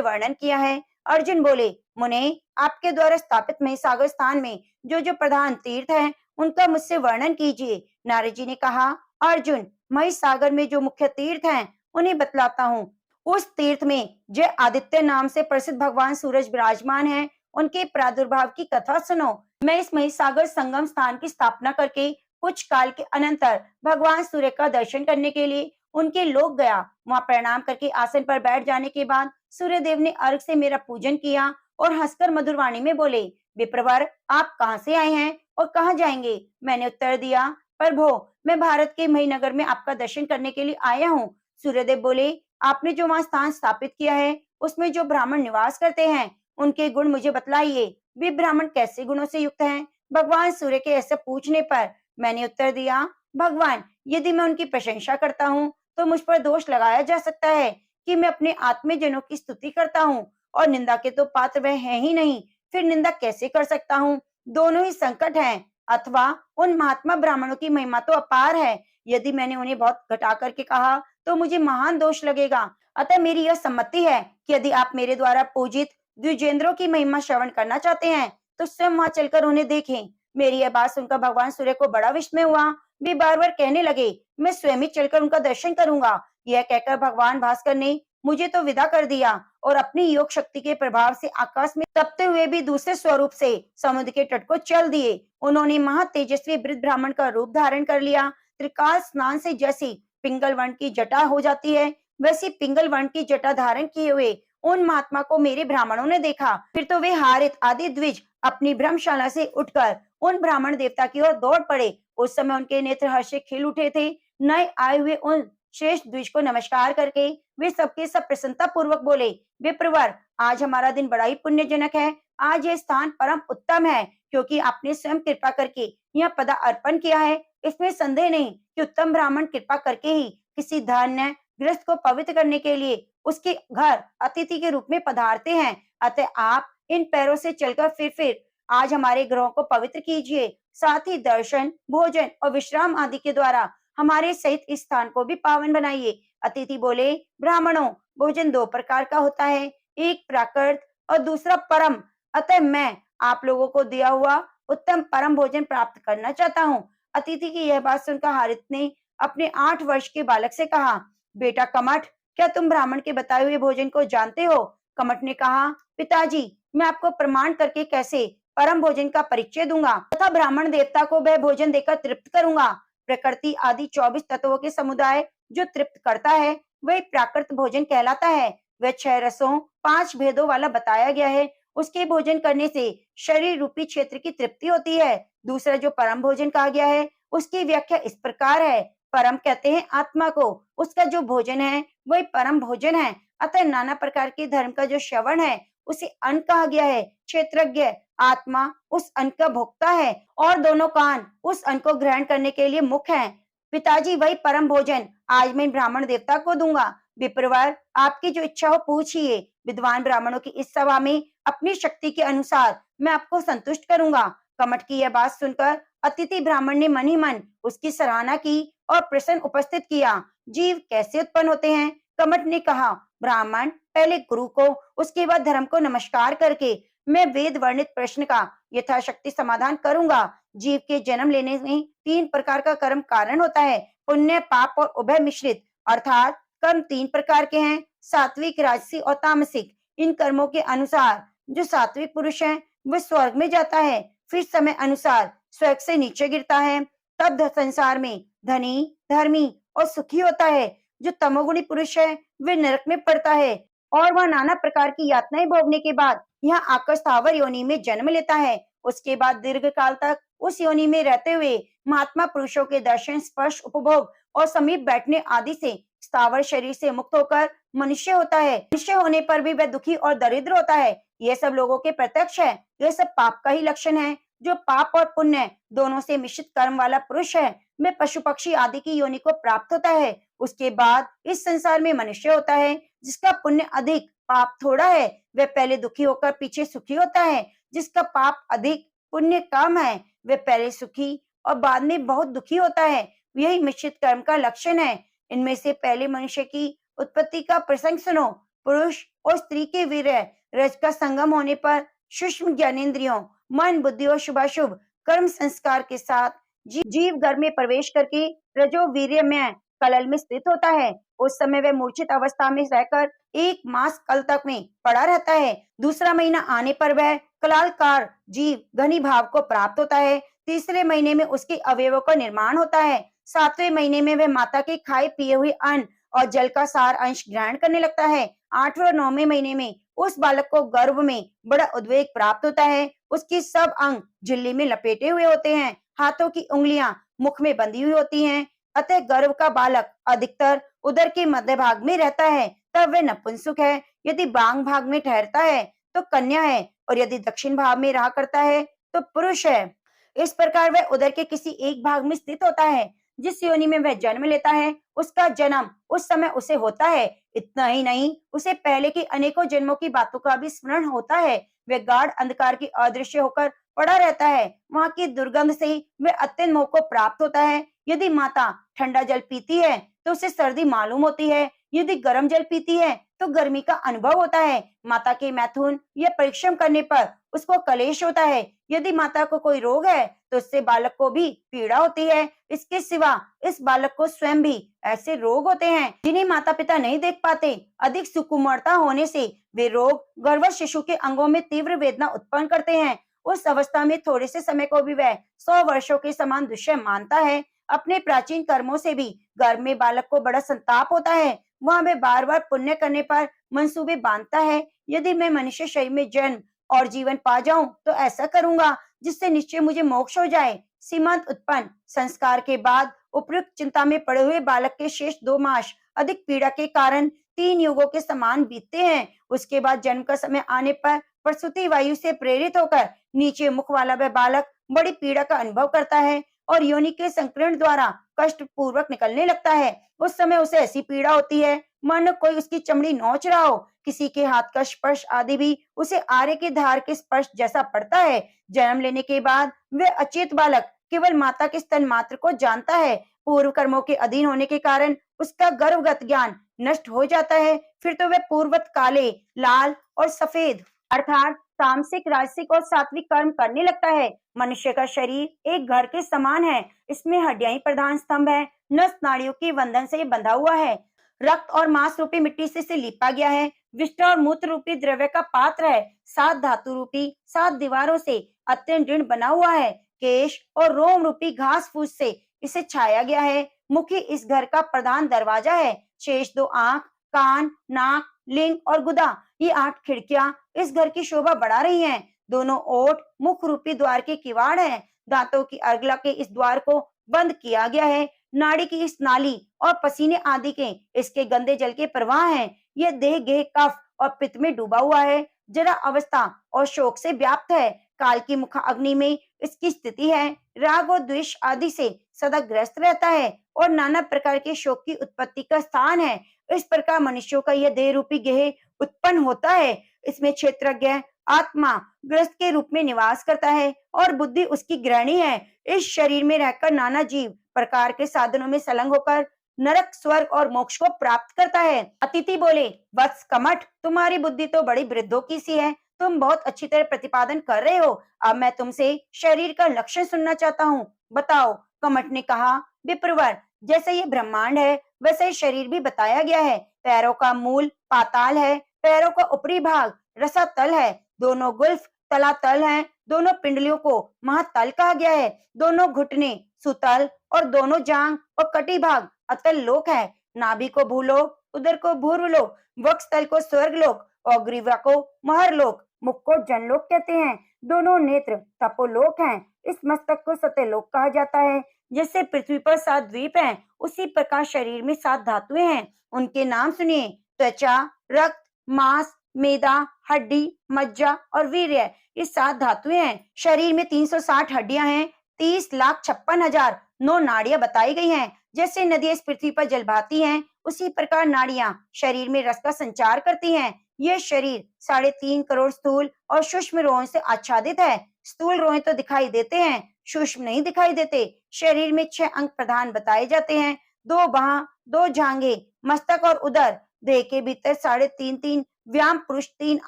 वर्णन किया है। अर्जुन बोले, मुने, आपके द्वारा स्थापित महिसागर स्थान में जो जो प्रधान तीर्थ हैं, उनका मुझसे वर्णन कीजिए। नारद जी ने कहा, अर्जुन, महिसागर में जो मुख्य तीर्थ हैं उन्हें बतलाता हूँ। उस तीर्थ में जय आदित्य नाम से प्रसिद्ध भगवान सूरज विराजमान है, उनके प्रादुर्भाव की कथा सुनो। मैं इस महिसागर संगम स्थान की स्थापना करके कुछ काल के अनंतर भगवान सूर्य का दर्शन करने के लिए उनके लोक गया। वहां प्रणाम करके आसन पर बैठ जाने के बाद सूर्य देव ने अर्घ से मेरा पूजन किया और हंसकर मधुर वाणी में बोले, विप्रवर, आप कहाँ से आए हैं और कहाँ जाएंगे? मैंने उत्तर दिया, प्रभो, मैं भारत के महीनगर में आपका दर्शन करने के लिए आया हूँ। सूर्यदेव बोले, आपने जो वहां स्थान स्थापित किया है, उसमें जो ब्राह्मण निवास करते हैं, उनके गुण मुझे बतलाइए। वे ब्राह्मण कैसे गुणों से युक्त हैं? भगवान सूर्य के ऐसे पूछने पर मैंने उत्तर दिया, भगवान, यदि मैं उनकी प्रशंसा करता हूँ तो मुझ पर दोष लगाया जा सकता है कि मैं अपने आत्मीयजनों की स्तुति करता हूँ, और निंदा के तो पात्र वह है ही नहीं, फिर निंदा कैसे कर सकता हूँ? दोनों ही संकट हैं। अथवा उन महात्मा ब्राह्मणों की महिमा तो अपार है, यदि मैंने उन्हें बहुत घटा करके कहा तो मुझे महान दोष लगेगा। अतः मेरी यह सम्मति है कि यदि आप मेरे द्वारा पूजित द्विजेंद्रों की महिमा श्रवण करना चाहते हैं तो स्वयं वहां चलकर उन्हें देखें। मेरी यह बात सुनकर भगवान सूर्य को बड़ा विस्मय हुआ। वे बार बार कहने लगे, मैं स्वयं ही चलकर उनका दर्शन करूंगा। यह कहकर भगवान भास्कर ने मुझे तो विदा कर दिया और अपनी योग शक्ति के प्रभाव से आकाश में तपते हुए भी दूसरे स्वरूप से समुद्र के तट को चल दिए। उन्होंने महा तेजस्वी वृद्ध ब्राह्मण का रूप धारण कर लिया। त्रिकाल स्नान से जैसी पिंगल वर्ण की जटा हो जाती है, वैसी पिंगल वर्ण की जटा धारण किए हुए उन महात्मा को मेरे ब्राह्मणों ने देखा। फिर तो वे हारित आदि द्विज अपनी भ्रमशाला से उठकर उन ब्राह्मण देवता की ओर दौड़ पड़े। उस समय उनके नेत्र हर्ष से खिल उठे थे। नए आए हुए उन श्रेष्ठ द्विज को नमस्कार करके वे सबके सब प्रसन्नता पूर्वक बोले, विप्रवर, आज हमारा दिन बड़ा ही पुण्यजनक है। आज यह स्थान परम उत्तम है, क्योंकि आपने स्वयं कृपा करके यह पदा अर्पण किया है। इसमें संदेह नहीं कि उत्तम ब्राह्मण कृपा करके ही किसी धन्य गृहस्थ को पवित्र करने के लिए उसके घर अतिथि के रूप में पधारते हैं। अतः आप इन पैरों से चलकर फिर आज हमारे ग्रहों को पवित्र कीजिए। साथ ही दर्शन, भोजन और विश्राम आदि के द्वारा हमारे सहित इस स्थान को भी पावन बनाइए। अतिथि बोले, ब्राह्मणों, भोजन दो प्रकार का होता है, एक प्राकृत और दूसरा परम। अतः मैं आप लोगों को दिया हुआ उत्तम परम भोजन प्राप्त करना चाहता हूँ। अतिथि की यह बात सुनकर हारित ने अपने 8 वर्ष के बालक से कहा, बेटा कमठ, क्या तुम ब्राह्मण के बताए हुए भोजन को जानते हो? कमठ ने कहा, पिताजी, मैं आपको प्रमाण करके कैसे परम भोजन का परिचय दूंगा तथा ब्राह्मण देवता को वह भोजन देकर तृप्त करूंगा। प्रकृति आदि 24 तत्वों के समुदाय जो तृप्त करता है वही प्राकृत भोजन कहलाता है। वह 6 रसों 5 भेदों वाला बताया गया है। उसके भोजन करने से शरीर रूपी क्षेत्र की तृप्ति होती है। दूसरा जो परम भोजन कहा गया है, उसकी व्याख्या इस प्रकार है, परम कहते हैं आत्मा को, उसका जो भोजन है वही परम भोजन है। अतः नाना प्रकार के धर्म का जो श्रवण है उसे अन्न कहा गया है। क्षेत्रज्ञ आत्मा उस अन्न का भोक्ता है और दोनों कान उस अन्न को ग्रहण करने के लिए मुख हैं। पिताजी, वही परम भोजन आज मैं ब्राह्मण देवता को दूंगा। विप्रवर, आपकी जो इच्छा हो पूछिए। विद्वान ब्राह्मणों की इस सभा में अपनी शक्ति के अनुसार मैं आपको संतुष्ट करूंगा। कमठ की यह बात सुनकर अतिथि ब्राह्मण ने मन ही मन उसकी सराहना की और प्रश्न उपस्थित किया, जीव कैसे उत्पन्न होते हैं? कमठ ने कहा, ब्राह्मण पहले गुरु को, उसके बाद धर्म को नमस्कार करके मैं वेद वर्णित प्रश्न का यथाशक्ति समाधान करूंगा। जीव के जन्म लेने में 3 प्रकार का कर्म कारण होता है, पुण्य, पाप और उभय मिश्रित। अर्थात कर्म 3 प्रकार के हैं, सात्विक, राजसी और तामसिक। इन कर्मों के अनुसार जो सात्विक पुरुष है वह स्वर्ग में जाता है, फिर समय अनुसार स्वर्ग से नीचे गिरता है, तब संसार में धनी, धर्मी और सुखी होता है। जो तमोगुणी पुरुष है वह नरक में पड़ता है और वह नाना प्रकार की यातनाएं भोगने के बाद यहाँ आकर स्थावर योनि में जन्म लेता है। उसके बाद दीर्घ काल तक उस योनि में रहते हुए महात्मा पुरुषों के दर्शन, स्पर्श, उपभोग और समीप बैठने आदि से स्थावर शरीर से मुक्त होकर मनुष्य होता है। मनुष्य होने पर भी वह दुखी और दरिद्र होता है। ये सब लोगों के प्रत्यक्ष है। यह सब पाप का ही लक्षण है। जो पाप और पुण्य दोनों से मिश्रित कर्म वाला पुरुष है वह पशु पक्षी आदि की योनि को प्राप्त होता है। उसके बाद इस संसार में मनुष्य होता है। जिसका पुण्य अधिक, पाप थोड़ा है, वह पहले दुखी होकर पीछे सुखी होता है। जिसका पाप अधिक, पुण्य कम है, वह पहले सुखी और बाद में बहुत दुखी होता है। यही मिश्रित कर्म का लक्षण है। इनमें से पहले मनुष्य की उत्पत्ति का प्रसंग सुनो। पुरुष और स्त्री के वीर्य रज का संगम होने पर सूक्ष्म ज्ञानेंद्रियों, मन, बुद्धि और शुभाशुभ कर्म संस्कार के साथ जीव गर्भ में प्रवेश करके रजो वीर्य में कलल में स्थित होता है। उस समय वह मूर्छित अवस्था में रहकर 1 मास कल तक में पड़ा रहता है। दूसरा महीना आने पर वह कलालकार जीव घनी भाव को प्राप्त होता है। तीसरे महीने में उसके अवयवों का निर्माण होता है। 7वें महीने में वह माता के खाए पिए हुए अन्न और जल का सार अंश ग्रहण करने लगता है। 8वें और 9वें महीने में उस बालक को गर्भ में बड़ा उद्वेग प्राप्त होता है। उसके सब अंग झिल्ली में लपेटे हुए होते हैं। हाथों की उंगलियां मुख में बंधी हुई होती हैं। अतः गर्भ का बालक अधिकतर उदर के मध्य भाग में रहता है, तब वह नपुंसक है। यदि बांग भाग में ठहरता है तो कन्या है और यदि दक्षिण भाग में रहा करता है तो पुरुष है। इस प्रकार वह उदर के किसी एक भाग में स्थित होता है। जिस योनि में वह जन्म लेता है उसका जन्म उस समय उसे होता है। इतना ही नहीं, उसे पहले के अनेकों जन्मों की बातों का भी स्मरण होता है। वह गाढ़ अंधकार की अदृश्य होकर पड़ा रहता है। वहां की दुर्गंध से वह अत्यंत मोह को प्राप्त होता है। यदि माता ठंडा जल पीती है तो उसे सर्दी मालूम होती है। यदि गर्म जल पीती है तो गर्मी का अनुभव होता है। माता के मैथुन या परिश्रम करने पर उसको कलेश होता है। यदि माता को कोई रोग है तो उससे बालक को भी पीड़ा होती है। इसके सिवा इस बालक को स्वयं भी ऐसे रोग होते हैं जिन्हें माता पिता नहीं देख पाते। अधिक सुकुमारता होने से वे रोग गर्भस्थ शिशु के अंगों में तीव्र वेदना उत्पन्न करते हैं। उस अवस्था में थोड़े से समय को भी वह 100 वर्षों के समान दुष्यय मानता है। अपने प्राचीन कर्मों से भी गर्भ में बालक को बड़ा संताप होता है। वहां वह बार बार पुण्य करने पर मंसूबे बांधता है। यदि मैं मनुष्य शरीर में जन्म और जीवन पा जाऊं तो ऐसा करूंगा जिससे निश्चय मुझे मोक्ष हो जाए। सीमांत उत्पन्न संस्कार के बाद उपयुक्त चिंता में पड़े हुए बालक के शेष 2 मास अधिक पीड़ा के कारण 3 युगों के समान बीतते हैं। उसके बाद जन्म का समय आने पर प्रसूति वायु से प्रेरित होकर नीचे मुख वाला वह बालक बड़ी पीड़ा का अनुभव करता है और योनि के संकीर्ण द्वारा कष्ट पूर्वक निकलने लगता है। उस समय उसे ऐसी पीड़ा होती है मानो कोई उसकी चमड़ी नोच रहा हो। किसी के हाथ का स्पर्श आदि भी उसे आरे की धार के स्पर्श जैसा पड़ता है। जन्म लेने के बाद वह अचेत बालक केवल माता के स्तन मात्र को जानता है। पूर्व कर्मों के अधीन होने के कारण उसका गर्भगत ज्ञान नष्ट हो जाता है। फिर तो वह पूर्ववत काले, लाल और सफेद अर्थात तामसिक, राजसिक और सात्विक कर्म करने लगता है। मनुष्य का शरीर एक घर के समान है। इसमें हड्डियां ही प्रधान स्तंभ है। नस नाड़ियों के बंधन से बंधा हुआ है। रक्त और मांस रूपी मिट्टी से इसे लिपा गया है। विष्ठ और मूत्र रूपी द्रव्य का पात्र है। 7 धातु रूपी 7 दीवारों से अत्यंत दृढ़ बना हुआ है। केश और रोम रूपी घास फूस से इसे छाया गया है। मुखी इस घर का प्रधान दरवाजा है। शेष 2 आंख, कान, नाक, लिंग और गुदा, ये 8 खिड़कियां इस घर की शोभा बढ़ा रही हैं। दोनों ओठ मुख रूपी द्वार के किवाड़ हैं। दांतों की अर्गला के इस द्वार को बंद किया गया है। नाड़ी की इस नाली और पसीने आदि के इसके गंदे जल के प्रवाह हैं। यह देह गेह कफ और पित्त में डूबा हुआ है। जरा अवस्था और शोक से व्याप्त है। काल की मुख अग्नि में इसकी स्थिति है। राग और द्वेष आदि से सदा ग्रस्त रहता है और नाना प्रकार के शोक की उत्पत्ति का स्थान है। इस प्रकार मनुष्यों का यह देह रूपी गेह उत्पन्न होता है। इसमें क्षेत्रज्ञ आत्मा ग्रस्त के रूप में निवास करता है और बुद्धि उसकी गृहिणी है। इस शरीर में रहकर नाना जीव प्रकार के साधनों में संलग्न होकर नरक, स्वर्ग और मोक्ष को प्राप्त करता है। अतिथि बोले, वत्स कमठ, तुम्हारी बुद्धि तो बड़ी वृद्धों की सी है। तुम बहुत अच्छी तरह प्रतिपादन कर रहे हो। अब मैं तुमसे शरीर का लक्षण सुनना चाहता हूँ, बताओ। कमठ ने कहा, विप्रवर, जैसे ये ब्रह्मांड है वैसे ही शरीर भी बताया गया है। पैरों का मूल पाताल है, पैरों का ऊपरी भाग रसातल है, दोनों गुल्फ तलातल हैं, दोनों पिंडलियों को महातल कहा गया है, दोनों घुटने सुतल और दोनों जांग और कटी भाग अतल लोक है। नाभि को भूलोक, उदर को भूर्लोक, वक्षस्थल को स्वर्गलोक और ग्रीवा को महरलोक, मुख को जनलोक कहते हैं। दोनों नेत्र तपोलोक हैं। इस मस्तक को सत्यलोक कहा जाता है। जैसे पृथ्वी पर 7 द्वीप हैं, उसी प्रकार शरीर में 7 धातुएं हैं। उनके नाम सुनिए, त्वचा, रक्त, मांस, मेदा, हड्डी, मज्जा और वीर्य, ये 7 धातुएं हैं। शरीर में 360 हड्डियां हैं, 30,56,009 नाड़ियां बताई गई हैं। जैसे नदियां इस पृथ्वी पर जल बहाती हैं, उसी प्रकार नाड़ियां शरीर में रस का संचार करती हैं। यह शरीर 3.5 करोड़ स्थूल और सूक्ष्म रोएं से आच्छादित है। स्थूल रोएं तो दिखाई देते हैं, सूक्ष्म नहीं दिखाई देते। शरीर में 6 अंग प्रधान बताए जाते हैं, 2 बाह, 2 जांघें, मस्तक और उदर। देह के भीतर 3.5 व्याम पुरुष 3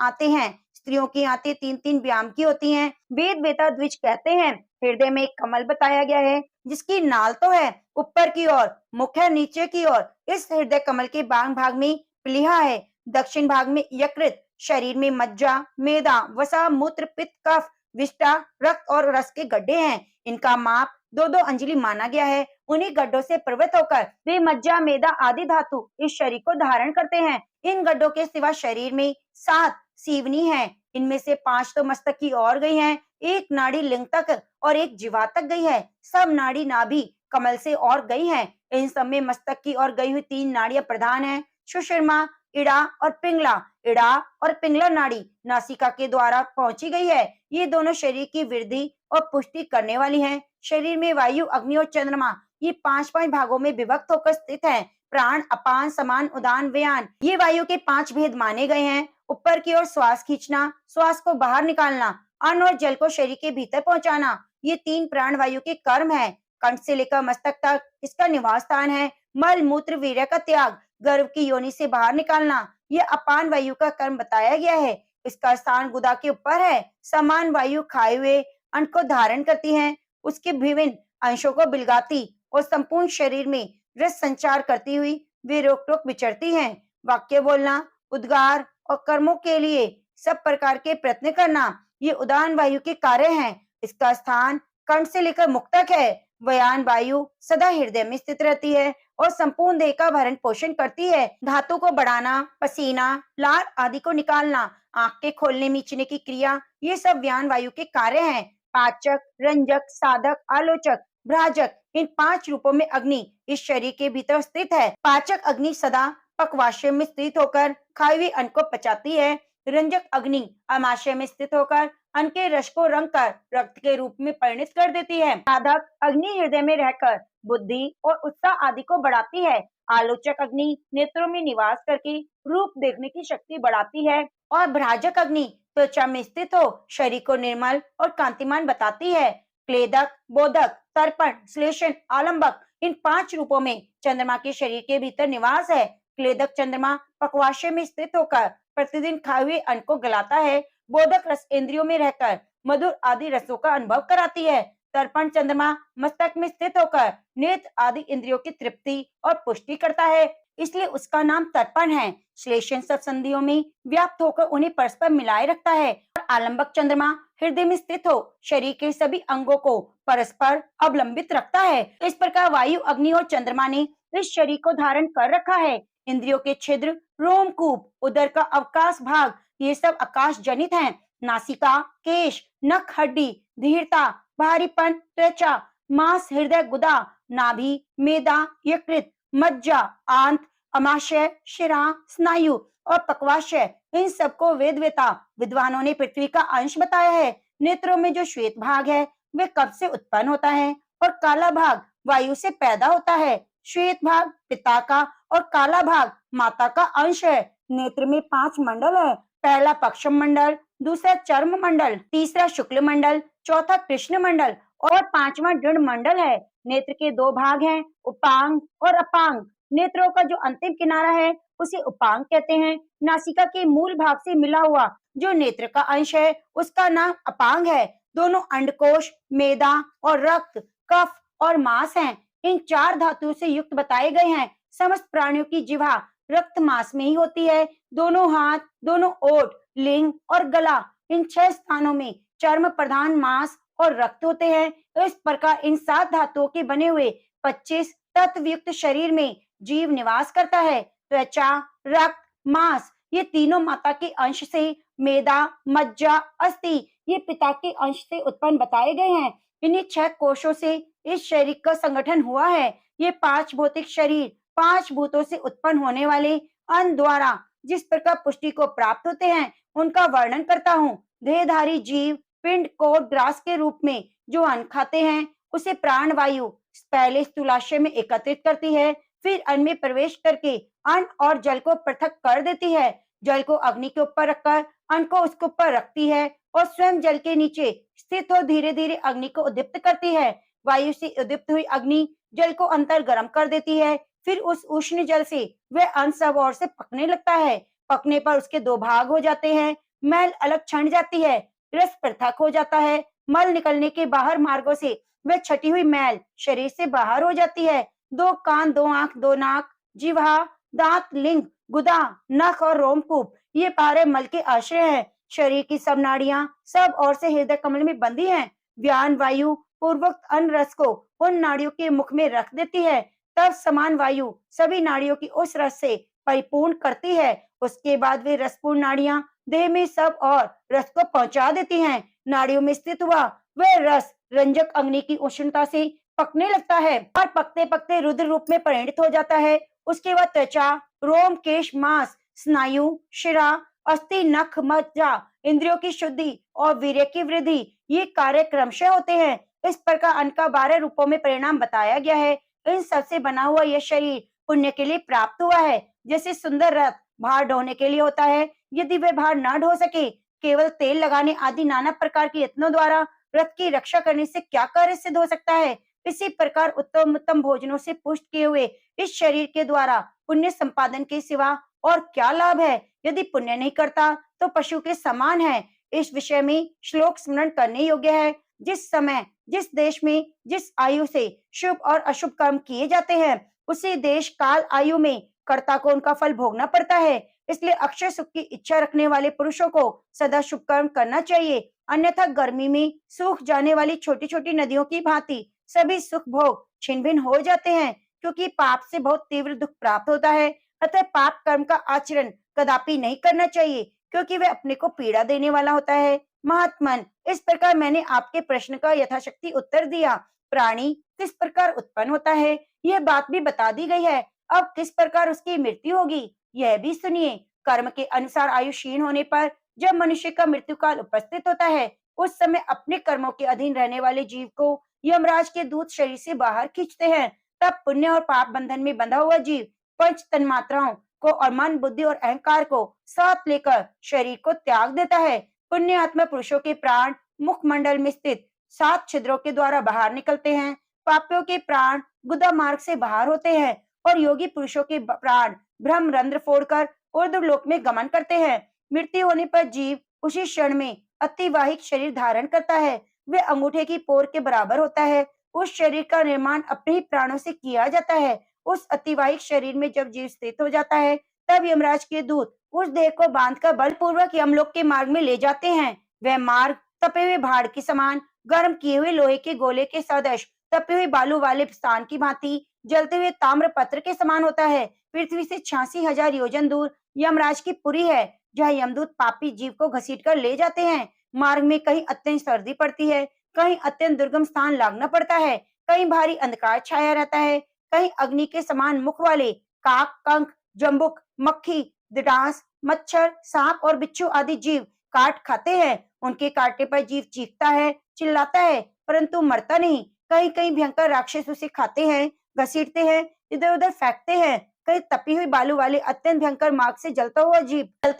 आते हैं। स्त्रियों की आंतें 3 व्याम की होती हैं। वेद वेता द्विज कहते हैं। हृदय में एक कमल बताया गया है, जिसकी नाल तो है ऊपर की ओर, मुख है नीचे की ओर। इस हृदय कमल के बाएं भाग में प्लीहा है, दक्षिण भाग में यकृत। शरीर में मज्जा, मेदा, वसा, मूत्र, पित्त, कफ, विष्ठा, रक्त और रस के गड्ढे हैं। इनका माप 2-2 अंजलि माना गया है। उन्हीं गड्ढों से प्रवृत्त होकर वे मज्जा, मेदा आदि धातु इस शरीर को धारण करते हैं। इन गड्ढों के सिवा शरीर में 7 सीवनी है। इनमें से 5 तो मस्तक की ओर गई हैं, एक नाड़ी लिंग तक और एक जीवा तक गई है। सब नाड़ी नाभि कमल से और गई हैं। इन सब में मस्तक की ओर गई हुई 3 नाड़ियां प्रधान हैं, सुषुम्ना, इड़ा और पिंगला। इड़ा और पिंगला नाड़ी नासिका के द्वारा पहुंची गई है। ये दोनों शरीर की वृद्धि और पुष्टि करने वाली हैं। शरीर में वायु, अग्नि और चंद्रमा ये 5-5 भागों में विभक्त होकर स्थित हैं। प्राण, अपान, समान, उदान, व्यान, ये वायु के 5 भेद माने गए हैं। ऊपर की ओर श्वास खींचना, श्वास को बाहर निकालना, अन्न और जल को शरीर के भीतर पहुंचाना, ये 3 प्राण वायु के कर्म है। कंठ से लेकर मस्तक तक इसका निवास स्थान है। मल, मूत्र, वीर्य का त्याग, गर्भ की योनि से बाहर निकालना, यह अपान वायु का कर्म बताया गया है। इसका स्थान गुदा के ऊपर है। समान वायु खाए हुए अन्न को धारण करती है, उसके विभिन्न अंशों को बिलगाती और संपूर्ण शरीर में रस संचार करती हुई वे रोक टोक विचरती हैं। वाक्य बोलना, उद्गार और कर्मों के लिए सब प्रकार के प्रयत्न करना, ये उदान वायु के कार्य हैं। इसका स्थान कंठ से लेकर मुख तक है। व्यान वायु सदा हृदय में स्थित रहती है और संपूर्ण देह का भरण पोषण करती है। धातु को बढ़ाना, पसीना, लार आदि को निकालना, आंख के खोलने मीचने की क्रिया, ये सब व्यान वायु के कार्य हैं। पाचक, रंजक, साधक, आलोचक, भ्राजक, इन 5 रूपों में अग्नि इस शरीर के भीतर स्थित है। पाचक अग्नि सदा पक्वाशय में स्थित होकर खाए हुए अन्न को पचाती है। रंजक अग्नि अमाशय में स्थित होकर अन्न के रस को रंग कर रक्त के रूप में परिणित कर देती है। साधक अग्नि हृदय में रहकर बुद्धि और उत्साह आदि को बढ़ाती है। आलोचक अग्नि नेत्रों में निवास करके रूप देखने की शक्ति बढ़ाती है और भ्राजक अग्नि त्वचा में स्थित हो शरीर को निर्मल और कांतिमान बताती है। क्लेदक, बोधक, तर्पण, श्लेषण, आलंबक, इन 5 रूपों में चंद्रमा के शरीर के भीतर निवास है। क्लेदक चंद्रमा पक्वाशय में स्थित होकर प्रतिदिन खाए हुए अन्न को गलाता है। बोधक रस इंद्रियों में रहकर मधुर आदि रसों का अनुभव कराती है। तर्पण चंद्रमा मस्तक में स्थित होकर नेत्र आदि इंद्रियों की तृप्ति और पुष्टि करता है, इसलिए उसका नाम तर्पण है। श्लेषण सब संधियों में व्याप्त होकर उन्हें परस्पर मिलाए रखता है और आलंबक चंद्रमा हृदय में स्थित हो शरीर के सभी अंगों को परस्पर अवलंबित रखता है। इस प्रकार वायु, अग्नि और चंद्रमा ने इस शरीर को धारण कर रखा है। इंद्रियों के छिद्र, रोमकूप, उदर का अवकाश भाग, ये सब आकाश जनित हैं। नासिका, केश, नख, हड्डी, धीरता, भारीपन, त्वचा, मांस, हृदय, गुदा, नाभि, मेदा, यकृत, मज्जा, आंत, अमाशय, शिरा, स्नायु और पक्वाशय, इन सबको वेदवेता विद्वानों ने पृथ्वी का अंश बताया है। नेत्रों में जो श्वेत भाग है वे कब से उत्पन्न होता है और काला भाग वायु से पैदा होता है। श्वेत भाग पिता का और काला भाग माता का अंश है। नेत्र में 5 मंडल है। पहला पक्षम मंडल, दूसरा चर्म मंडल, तीसरा शुक्ल मंडल, चौथा कृष्ण मंडल और पांचवा दृढ़ मंडल है। नेत्र के दो भाग हैं, उपांग और अपांग। नेत्रों का जो अंतिम किनारा है उसे उपांग कहते हैं। नासिका के मूल भाग से मिला हुआ जो नेत्र का अंश है उसका नाम अपांग है। दोनों अंडकोश, मेदा और रक्त, कफ और मांस हैं। इन चार धातुओं से युक्त बताए गए हैं। समस्त प्राणियों की जिह्वा रक्त मांस में ही होती है। दोनों हाथ, दोनों ओठ, लिंग और गला, इन 6 स्थानों में चर्म प्रधान मांस और रक्त होते हैं। इस प्रकार इन 7 धातुओं के बने हुए 25 तत्वयुक्त शरीर में जीव निवास करता है। त्वचा, रक्त, मांस ये तीनों माता के अंश से, मेदा, मज्जा, अस्थि ये पिता के अंश से उत्पन्न बताए गए हैं। इन्हीं 6 कोशों से इस शरीर का संगठन हुआ है। ये 5 भौतिक शरीर 5 भूतों से उत्पन्न होने वाले अन्न द्वारा जिस प्रकार पुष्टि को प्राप्त होते हैं उनका वर्णन करता हूँ। देहधारी जीव पिंड को ग्रास के रूप में जो अन्न खाते हैं उसे प्राण वायु पहले स्थूलाशय में एकत्रित करती है, फिर अन्न में प्रवेश करके अन्न और जल को पृथक कर देती है। जल को अग्नि के ऊपर रखकर अन्न को उसके ऊपर रखती है और स्वयं जल के नीचे स्थित हो धीरे धीरे अग्नि को उद्दीप्त करती है। वायु से उद्दीप्त हुई अग्नि जल को अंतर गर्म कर देती है। फिर उस उष्ण जल से वह अन्न सब ओर से पकने लगता है। पकने पर उसके 2 भाग हो जाते हैं। मैल अलग छंट जाती है, रस पृथक हो जाता है। मल निकलने के बाहर मार्गों से वह छटी हुई मैल शरीर से बाहर हो जाती है। 2 कान, 2 आंख, 2 नाक, जिह्वा, दांत, लिंग, गुदा, नख और रोमकूप ये 12 मल के आश्रय हैं। शरीर की सब नाड़ियां सब ओर से हृदय कमल में बंधी हैं। व्यान वायु पूर्वोक्त अन्न रस को उन नाड़ियों के मुख में रख देती है। तब समान वायु सभी नाड़ियों की उस रस से परिपूर्ण करती है। उसके बाद वे रसपूर्ण नाड़ियां देह में सब और रस को पहुंचा देती हैं। नाड़ियों में स्थित हुआ वह रस रंजक अग्नि की उष्णता से पकने लगता है और पकते पकते रुद्र रूप में परिणित हो जाता है। उसके बाद त्वचा, रोम, केश, मांस, स्नायु, शिरा, अस्थि, नख, मज्जा, इंद्रियों की शुद्धि और वीर्य की वृद्धि ये कार्य क्रमशः होते हैं। इस प्रकार अन्न का 12 रूपों में परिणाम बताया गया है। इन सब से बना हुआ यह शरीर पुण्य के लिए प्राप्त हुआ है। जैसे सुंदर रथ भार ढोने के लिए होता है, यदि वह भार न ढो सके, केवल तेल लगाने आदि नाना प्रकार के यत्नों द्वारा रथ की रक्षा करने से क्या कार्य सिद्ध हो सकता है। इसी प्रकार उत्तम उत्तम भोजनों से पुष्ट किए हुए इस शरीर के द्वारा पुण्य संपादन के सिवा और क्या लाभ है। यदि पुण्य नहीं करता तो पशु के समान है। इस विषय में श्लोक स्मरण करने योग्य है। जिस समय, जिस देश में, जिस आयु से शुभ और अशुभ कर्म किए जाते हैं उसी देश काल आयु में कर्ता को उनका फल भोगना पड़ता है। इसलिए अक्षय सुख की इच्छा रखने वाले पुरुषों को सदा शुभ कर्म करना चाहिए। अन्यथा गर्मी में सूख जाने वाली छोटी छोटी नदियों की भांति सभी सुख भोग छिन्न भिन्न हो जाते हैं, क्योंकि पाप से बहुत तीव्र दुख प्राप्त होता है। अतः पाप कर्म का आचरण कदापि नहीं करना चाहिए, क्योंकि वह अपने को पीड़ा देने वाला होता है। महात्मन, इस प्रकार मैंने आपके प्रश्न का यथाशक्ति उत्तर दिया। प्राणी किस प्रकार उत्पन्न होता है यह बात भी बता दी गई है। अब किस प्रकार उसकी मृत्यु होगी यह भी सुनिए। कर्म के अनुसार आयु क्षीण होने पर जब मनुष्य का मृत्यु काल उपस्थित होता है उस समय अपने कर्मों के अधीन रहने वाले जीव को यमराज के दूत शरीर से बाहर खींचते हैं। तब पुण्य और पाप बंधन में बंधा हुआ जीव पंच तन्मात्राओं को और मन, बुद्धि और अहंकार को साथ लेकर शरीर को त्याग देता है। पुण्य आत्मा पुरुषों के प्राण मुखमंडल में स्थित 7 छिद्रों के द्वारा बाहर निकलते हैं। पापियों के प्राण गुदा मार्ग से बाहर होते हैं और योगी पुरुषों के प्राण ब्रह्म रंध्र फोड़कर ऊर्ध्व लोक में गमन करते हैं। मृत्यु होने पर जीव उसी क्षण में अतिवाहिक शरीर धारण करता है। वे अंगूठे की पोर के बराबर होता है। उस शरीर का निर्माण अपने ही प्राणों से किया जाता है। उस अतिवाहिक शरीर में जब जीव स्थित हो जाता है तब यमराज के दूत उस देह को बांधकर बलपूर्वक यमलोक के मार्ग में ले जाते हैं। वह मार्ग तपे हुए भाड़ के समान, गर्म किए हुए लोहे के गोले के सदृश, तपे हुए बालू वाले स्थान की भांति, जलते हुए ताम्र पत्र के समान होता है। पृथ्वी से 86,000 योजन दूर यमराज की पुरी है, जहाँ यमदूत पापी जीव को घसीट कर ले जाते हैं। मार्ग में कहीं अत्यंत सर्दी पड़ती है, कहीं अत्यंत दुर्गम स्थान लागना पड़ता है, कहीं भारी अंधकार छाया रहता है, कहीं अग्नि के समान मुख वाले काक, कंक, जम्बुक, मक्खी, डिडास, मच्छर, सांप और बिच्छू आदि जीव काट खाते हैं। उनके काटने पर जीव चीखता है, चिल्लाता है, परंतु मरता नहीं। कहीं कहीं भयंकर राक्षस उसे खाते हैं, घसीटते हैं, इधर उधर फेंकते हैं। कई तपी हुई बालू वाले अत्यंत भयंकर मार्ग से जलता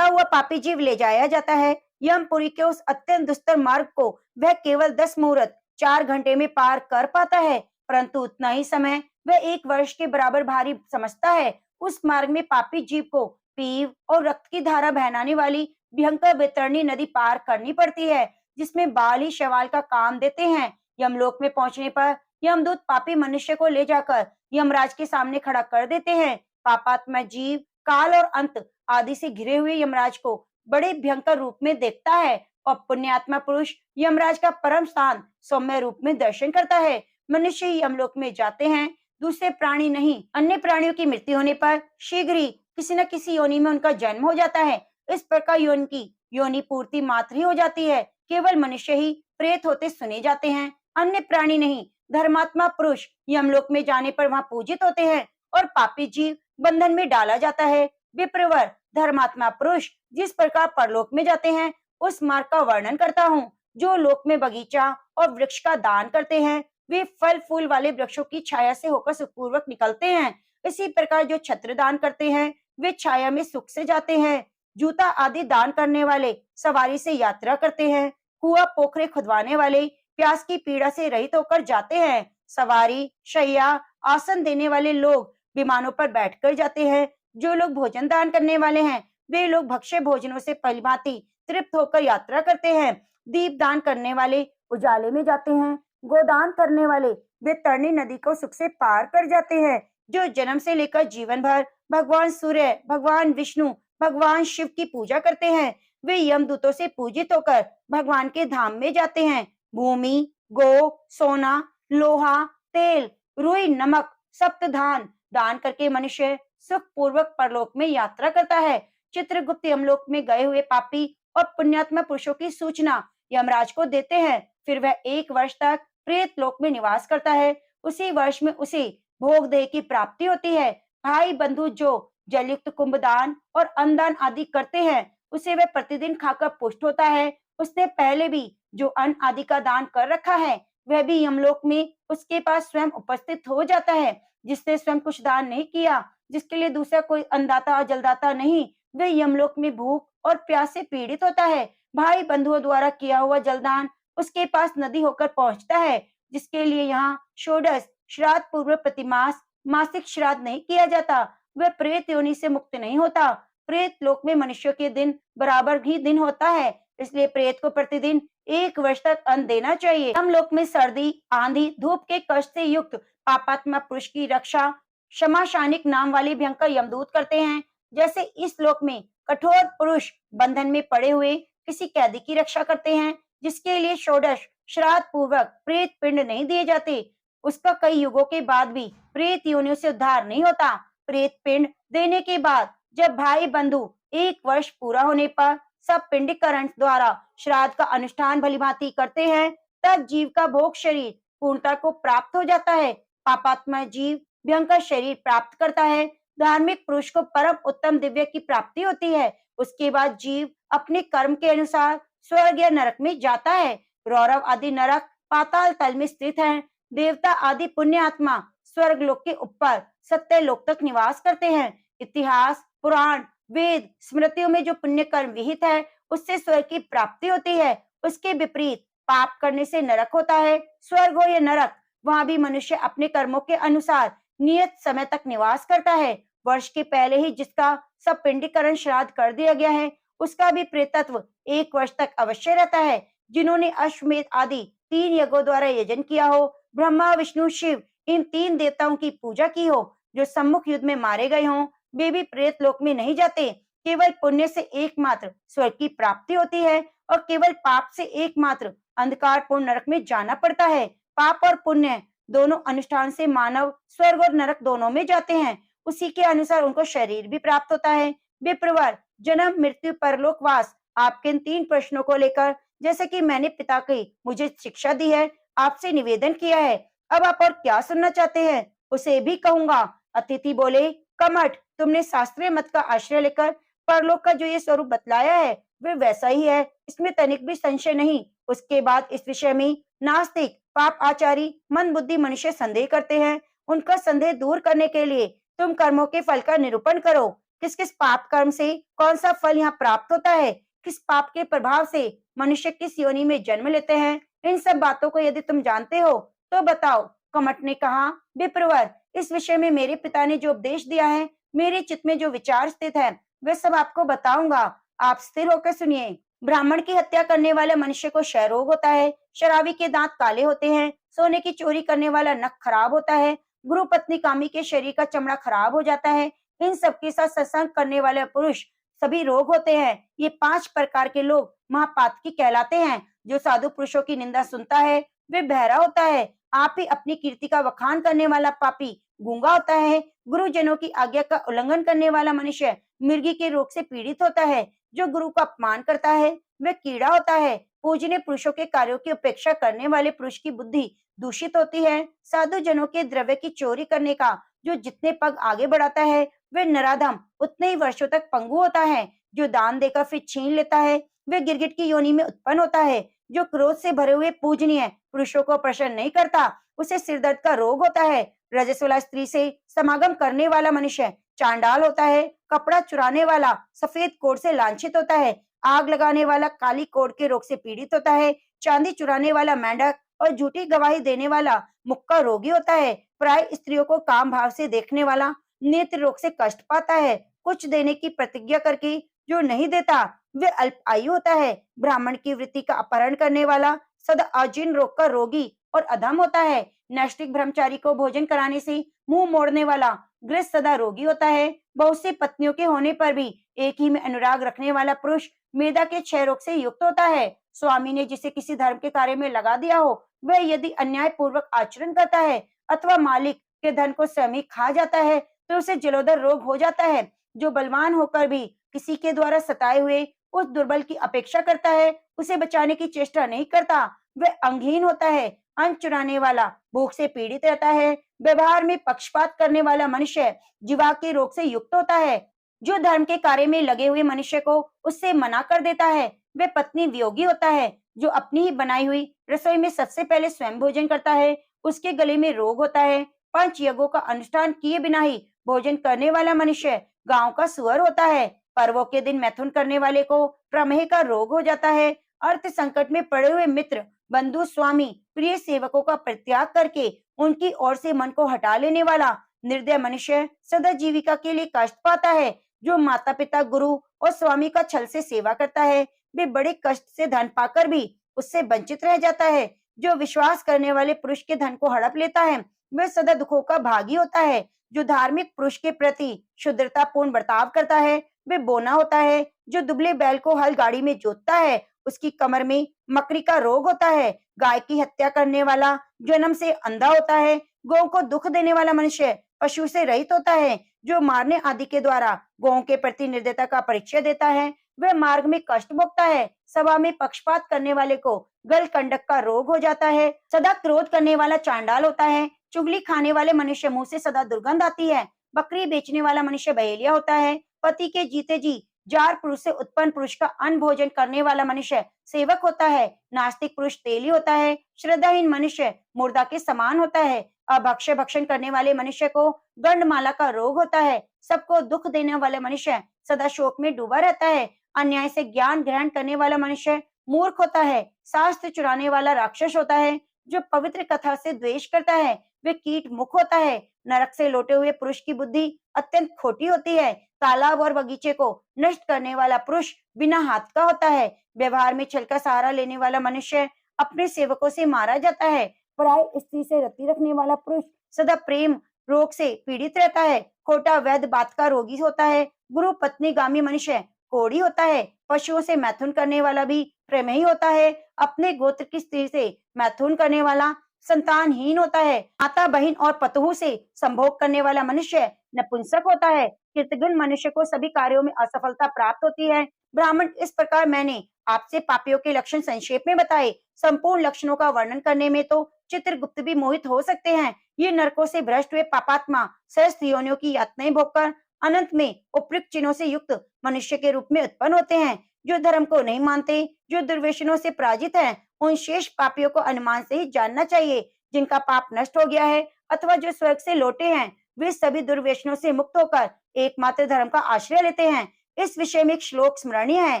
हुआ पापी जीव ले जाया जाता है। यमपुरी के उस अत्यंत दुस्तर मार्ग को वह केवल 10 मुहूर्त 4 घंटे में पार कर पाता है, परंतु उतना ही समय वह 1 वर्ष के बराबर भारी समझता है। उस मार्ग में पापी जीव को पीव और रक्त की धारा बहनाने वाली भयंकर बैतरणी नदी पार करनी पड़ती है, जिसमें बाल ही शैवाल का काम देते हैं। यमलोक में पहुंचने पर यमदूत पापी मनुष्य को ले जाकर यमराज के सामने खड़ा कर देते हैं। पापात्मा जीव काल और अंत आदि से घिरे हुए यमराज को बड़े भयंकर रूप में देखता है और पुण्यात्मा पुरुष यमराज का परम स्थान सौम्य रूप में दर्शन करता है। मनुष्य ही यमलोक में जाते हैं, दूसरे प्राणी नहीं। अन्य प्राणियों की मृत्यु होने पर शीघ्र ही किसी न किसी योनि में उनका जन्म हो जाता है। इस प्रकार योनि पूर्ति मात्र ही हो जाती है। केवल मनुष्य ही प्रेत होते सुने जाते हैं, अन्य प्राणी नहीं। धर्मात्मा पुरुष यमलोक में जाने पर वहां पूजित होते हैं और पापी जीव बंधन में डाला जाता है। विप्रवर, धर्मात्मा पुरुष जिस प्रकार परलोक में जाते हैं उस मार्ग का वर्णन करता हूँ। जो लोक में बगीचा और वृक्ष का दान करते हैं वे फल फूल वाले वृक्षों की छाया से होकर सुखपूर्वक निकलते हैं। इसी प्रकार जो छत्र दान करते हैं वे छाया में सुख से जाते हैं। जूता आदि दान करने वाले सवारी से यात्रा करते हैं। कुआं पोखरे खुदवाने वाले प्यास की पीड़ा से रहित होकर जाते हैं। सवारी शैया आसन देने वाले लोग विमानों पर बैठकर जाते हैं। जो लोग भोजन दान करने वाले हैं वे लोग भक्ष्य भोजनों से भलीभांति तृप्त होकर यात्रा करते हैं। दीप दान करने वाले उजाले में जाते हैं। गोदान करने वाले वे तरनी नदी को सुख से पार कर जाते हैं। जो जन्म से लेकर जीवन भर भगवान सूर्य, भगवान विष्णु, भगवान शिव की पूजा करते हैं वे यमदूतों से पूजित होकर भगवान के धाम में जाते हैं। भूमि, गो, सोना, लोहा, तेल, रुई, नमक, सप्तधान दान करके मनुष्य सुख पूर्वक परलोक में यात्रा करता है। चित्रगुप्त यमलोक में गए हुए पापी और पुण्यात्मा पुरुषों की सूचना यमराज को देते हैं। फिर वह 1 वर्ष तक प्रेत लोक में निवास करता है। उसी वर्ष में उसे भोग देह की प्राप्ति होती है। भाई बंधु जो जलयुक्त कुंभदान और अन्नदान आदि करते हैं उसे वह प्रतिदिन खाकर पुष्ट होता है। उसने पहले भी जो अन्न आदि का दान कर रखा है वह भी यमलोक में उसके पास स्वयं उपस्थित हो जाता है। जिसने स्वयं कुछ दान नहीं किया, जिसके लिए दूसरा कोई अन्नदाता जलदाता नहीं, वह यमलोक में भूख और प्यास से पीड़ित होता है। भाई बंधुओं द्वारा किया हुआ जलदान उसके पास नदी होकर पहुंचता है, जिसके लिए यहाँ षोडश श्राद्ध पूर्व प्रतिमास मासिक श्राद्ध नहीं किया जाता। वह प्रेत योनि से मुक्त नहीं होता। प्रेत लोक में मनुष्य के दिन बराबर ही दिन होता है, इसलिए प्रेत को प्रतिदिन 1 वर्ष तक अन्न देना चाहिए। हम लोक में सर्दी, आंधी, धूप के कष्ट से युक्त पापात्मा पुरुष की रक्षा क्षमाशानिक नाम वाले भयंकर यमदूत करते हैं। जैसे इस लोक में कठोर पुरुष बंधन में पड़े हुए किसी कैदी की रक्षा करते हैं, जिसके लिए षोडश श्राद्ध पूर्वक प्रेत पिंड नहीं दिए जाते, उसका कई युगों के बाद भी प्रेत योनियों से उद्धार नहीं होता। प्रेत पिंड देने के बाद जब भाई बंधु 1 वर्ष पूरा होने पर सब पिंडीकरण द्वारा श्राद्ध का अनुष्ठान भलीभांति करते हैं, तब जीव का भोग शरीर पूर्णता को प्राप्त हो जाता है। पापात्मा जीव भयंकर शरीर प्राप्त करता है। धार्मिक पुरुष को परम उत्तम दिव्य की प्राप्ति होती है। उसके बाद जीव अपने कर्म के अनुसार स्वर्ग या नरक में जाता है। रौरव आदि नरक पाताल तल में स्थित हैं। देवता आदि पुण्य आत्मा स्वर्ग लोक के ऊपर सत्य लोक तक निवास करते हैं। इतिहास, पुराण, वेद, स्मृतियों में जो पुण्य कर्म विहित है उससे स्वर्ग की प्राप्ति होती है। उसके विपरीत पाप करने से नरक होता है। स्वर्ग हो या नरक, वहां भी मनुष्य अपने कर्मों के अनुसार नियत समय तक निवास करता है। वर्ष के पहले ही जिसका सब पिंडीकरण श्राद्ध कर दिया गया है उसका भी प्रेतत्व 1 वर्ष तक अवश्य रहता है। जिन्होंने अश्वमेध आदि 3 यज्ञों द्वारा यजन किया हो, ब्रह्मा, विष्णु, शिव इन 3 देवताओं की पूजा की हो, जो सम्मुख युद्ध में मारे गए हों, वे भी प्रेत लोक में नहीं जाते। केवल पुण्य से एकमात्र स्वर्ग की प्राप्ति होती है और केवल पाप से एकमात्र अंधकारपूर्ण नरक में जाना पड़ता है। पाप और पुण्य दोनों अनुष्ठान से मानव स्वर्ग और नरक दोनों में जाते हैं। उसी के अनुसार उनको शरीर भी प्राप्त होता है। विप्रवर, जन्म, मृत्यु, परलोकवास, आपके इन 3 प्रश्नों को लेकर जैसे कि मैंने पिता की मुझे शिक्षा दी है, आपसे निवेदन किया है। अब आप और क्या सुनना चाहते हैं उसे भी कहूंगा। अतिथि बोले, कमठ, तुमने शास्त्रीय मत का आश्रय लेकर परलोक का जो ये स्वरूप बतलाया है वे वैसा ही है, इसमें तनिक भी संशय नहीं। उसके बाद इस विषय में नास्तिक, पाप आचारी, मंद बुद्धि मनुष्य संदेह करते हैं। उनका संदेह दूर करने के लिए तुम कर्मों के फल का निरूपण करो। किस किस पाप कर्म से कौन सा फल यहाँ प्राप्त होता है, किस पाप के प्रभाव से मनुष्य किस योनि में जन्म लेते हैं, इन सब बातों को यदि तुम जानते हो तो बताओ। कमट ने कहा, विप्रवर, इस विषय में मेरे पिता ने जो उपदेश दिया है, मेरे चित्त में जो विचार स्थित है, वे सब आपको बताऊंगा। आप स्थिर होकर सुनिए। ब्राह्मण की हत्या करने वाले मनुष्य को क्षय रोग होता है, शराबी के दांत काले होते हैं, सोने की चोरी करने वाला नख खराब होता है, गुरु पत्नी कामी के शरीर का चमड़ा खराब हो जाता है, इन सब के साथ सत्संग करने वाले पुरुष सभी रोग होते हैं। ये 5 प्रकार के लोग महापातकी कहलाते हैं। जो साधु पुरुषों की निंदा सुनता है वे बहरा होता है। आप ही अपनी कीर्ति का वखान करने वाला पापी गूंगा होता है। गुरुजनों की आज्ञा का उल्लंघन करने वाला मनुष्य मिर्गी के रोग से पीड़ित होता है। जो गुरु का अपमान करता है वह कीड़ा होता है। पूजनीय पुरुषों के कार्यों की उपेक्षा करने वाले पुरुष की बुद्धि दूषित होती है। साधु जनों के द्रव्य की चोरी करने का जो जितने पग आगे बढ़ाता है वह नराधम उतने ही वर्षों तक पंगु होता है। जो दान देकर फिर छीन लेता है वह गिरगिट की योनि में उत्पन्न होता है। जो क्रोध से भरे हुए पूजनीय पुरुषों को प्रसन्न नहीं करता उसे सिरदर्द का रोग होता है। रजस्वला स्त्री से समागम करने वाला मनुष्य चांडाल होता है। कपड़ा चुराने वाला सफेद कोट से लांछित होता है। आग लगाने वाला काली कोट के रोग से पीड़ित होता है। चांदी चुराने वाला मेंढक और झूठी गवाही देने वाला मुक्का रोगी होता है। प्राय स्त्रियों को काम भाव से देखने वाला नेत्र रोग से कष्ट पाता है। कुछ देने की प्रतिज्ञा करके जो नहीं देता वे अल्प आयु होता है। ब्राह्मण की वृत्ति का अपहरण करने वाला सदा अजीर्ण रोग का रोगी और अधम होता है। नैष्ठिक ब्रह्मचारी को भोजन कराने से मुंह मोड़ने वाला गृहस्थ सदा रोगी होता है। बहुत सी पत्नियों के होने पर भी एक ही में अनुराग रखने वाला पुरुष मेधा के क्षय रोग से युक्त होता है। स्वामी ने जिसे किसी धर्म के कार्य में लगा दिया हो वह यदि अन्याय पूर्वक आचरण करता है अथवा मालिक के धन को स्वयं खा जाता है तो उसे जलोदर रोग हो जाता है। जो बलवान होकर भी किसी के द्वारा सताए हुए उस दुर्बल की अपेक्षा करता है, उसे बचाने की चेष्टा नहीं करता, वह अंगहीन होता है। अन्न चुराने वाला भूख से पीड़ित रहता है। व्यवहार में पक्षपात करने वाला मनुष्य जीवा के रोग से युक्त होता है। जो धर्म के कार्य में लगे हुए मनुष्य को उससे मना कर देता है वह पत्नी वियोगी होता है। जो अपनी ही बनाई हुई रसोई में सबसे पहले स्वयं भोजन करता है उसके गले में रोग होता है। 5 यज्ञों का अनुष्ठान किए बिना ही भोजन करने वाला मनुष्य गांव का सुअर होता है। पर्वों के दिन मैथुन करने वाले को प्रमेह का रोग हो जाता है। अर्थ संकट में पड़े हुए मित्र, बंधु, स्वामी, प्रिय सेवकों का परित्याग करके उनकी ओर से मन को हटा लेने वाला निर्दय मनुष्य सदा जीविका के लिए कष्ट पाता है। जो माता पिता, गुरु और स्वामी का छल से सेवा करता है वे बड़े कष्ट से धन पाकर भी उससे वंचित रह जाता है। जो विश्वास करने वाले पुरुष के धन को हड़प लेता है वह सदा दुखों का भागी होता है। जो धार्मिक पुरुष के प्रति शुद्रता पूर्ण बर्ताव करता है वे बोना होता है। जो दुबले बैल को हल गाड़ी में जोतता है उसकी कमर में मकड़ी का रोग होता है। गाय की हत्या करने वाला जन्म से अंधा होता है। गौ को दुख देने वाला मनुष्य पशु से रहित होता है। जो मारने आदि के द्वारा गौ के प्रति निर्दयता का परिचय देता है वह मार्ग में कष्ट भोगता है। सभा में पक्षपात करने वाले को गल कंडक का रोग हो जाता है। सदा क्रोध करने वाला चांडाल होता है। चुगली खाने वाले मनुष्य मुंह से सदा दुर्गंध आती है। बकरी बेचने वाला मनुष्य बहेलिया होता है। पति के जीते जी जार पुरुष से उत्पन्न पुरुष का अन्न भोजन करने वाला मनुष्य सेवक होता है। नास्तिक पुरुष तेली होता है। श्रद्धाहीन मनुष्य मुर्दा के समान होता है। अभक्ष्य भक्षण करने वाले मनुष्य को गंडमाला का रोग होता है। सबको दुख देने वाले मनुष्य सदा शोक में डूबा रहता है। अन्याय से ज्ञान ग्रहण करने वाला मनुष्य मूर्ख होता है। शास्त्र चुराने वाला राक्षस होता है। जो पवित्र कथा से द्वेष करता है वे कीट मुख होता है। नरक से लौटे हुए पुरुष की बुद्धि अत्यंत खोटी होती है। तालाब और बगीचे को नष्ट करने वाला पुरुष बिना हाथ का होता है। व्यवहार में छल का सहारा लेने वाला मनुष्य अपने सेवकों से मारा जाता है। प्राय स्त्री से रति रखने वाला पुरुष सदा प्रेम रोग से पीड़ित रहता है। खोटा वैद्य बात का रोगी होता है। गुरु पत्नी गामी मनुष्य कोढ़ी होता है। पशुओं से मैथुन करने वाला भी प्रेमी होता है। अपने गोत्र की स्त्री से मैथुन करने वाला संतानहीन होता है। माता, बहन और पतोह से संभोग करने वाला मनुष्य नपुंसक होता है। कृतघ्न मनुष्य को सभी कार्यों में असफलता प्राप्त होती है। ब्राह्मण, इस प्रकार मैंने आपसे पापियों के लक्षण संक्षेप में बताए। संपूर्ण लक्षणों का वर्णन करने में तो चित्रगुप्त भी मोहित हो सकते हैं। ये नरकों से भ्रष्ट हुए पापात्मा सहस्त्र योनियों की यातनाएं भोगकर अनंत में उपयुक्त चिन्हों से युक्त मनुष्य के रूप में उत्पन्न होते हैं। जो धर्म को नहीं मानते, जो दुर्व्यसनों से पराजित हैं, उन शेष पापियों को अनुमान से ही जानना चाहिए। जिनका पाप नष्ट हो गया है अथवा जो स्वर्ग से लौटे हैं वे सभी दुर्व्यसनों से मुक्त होकर एकमात्र धर्म का आश्रय लेते हैं। इस विषय में एक श्लोक स्मरणीय है।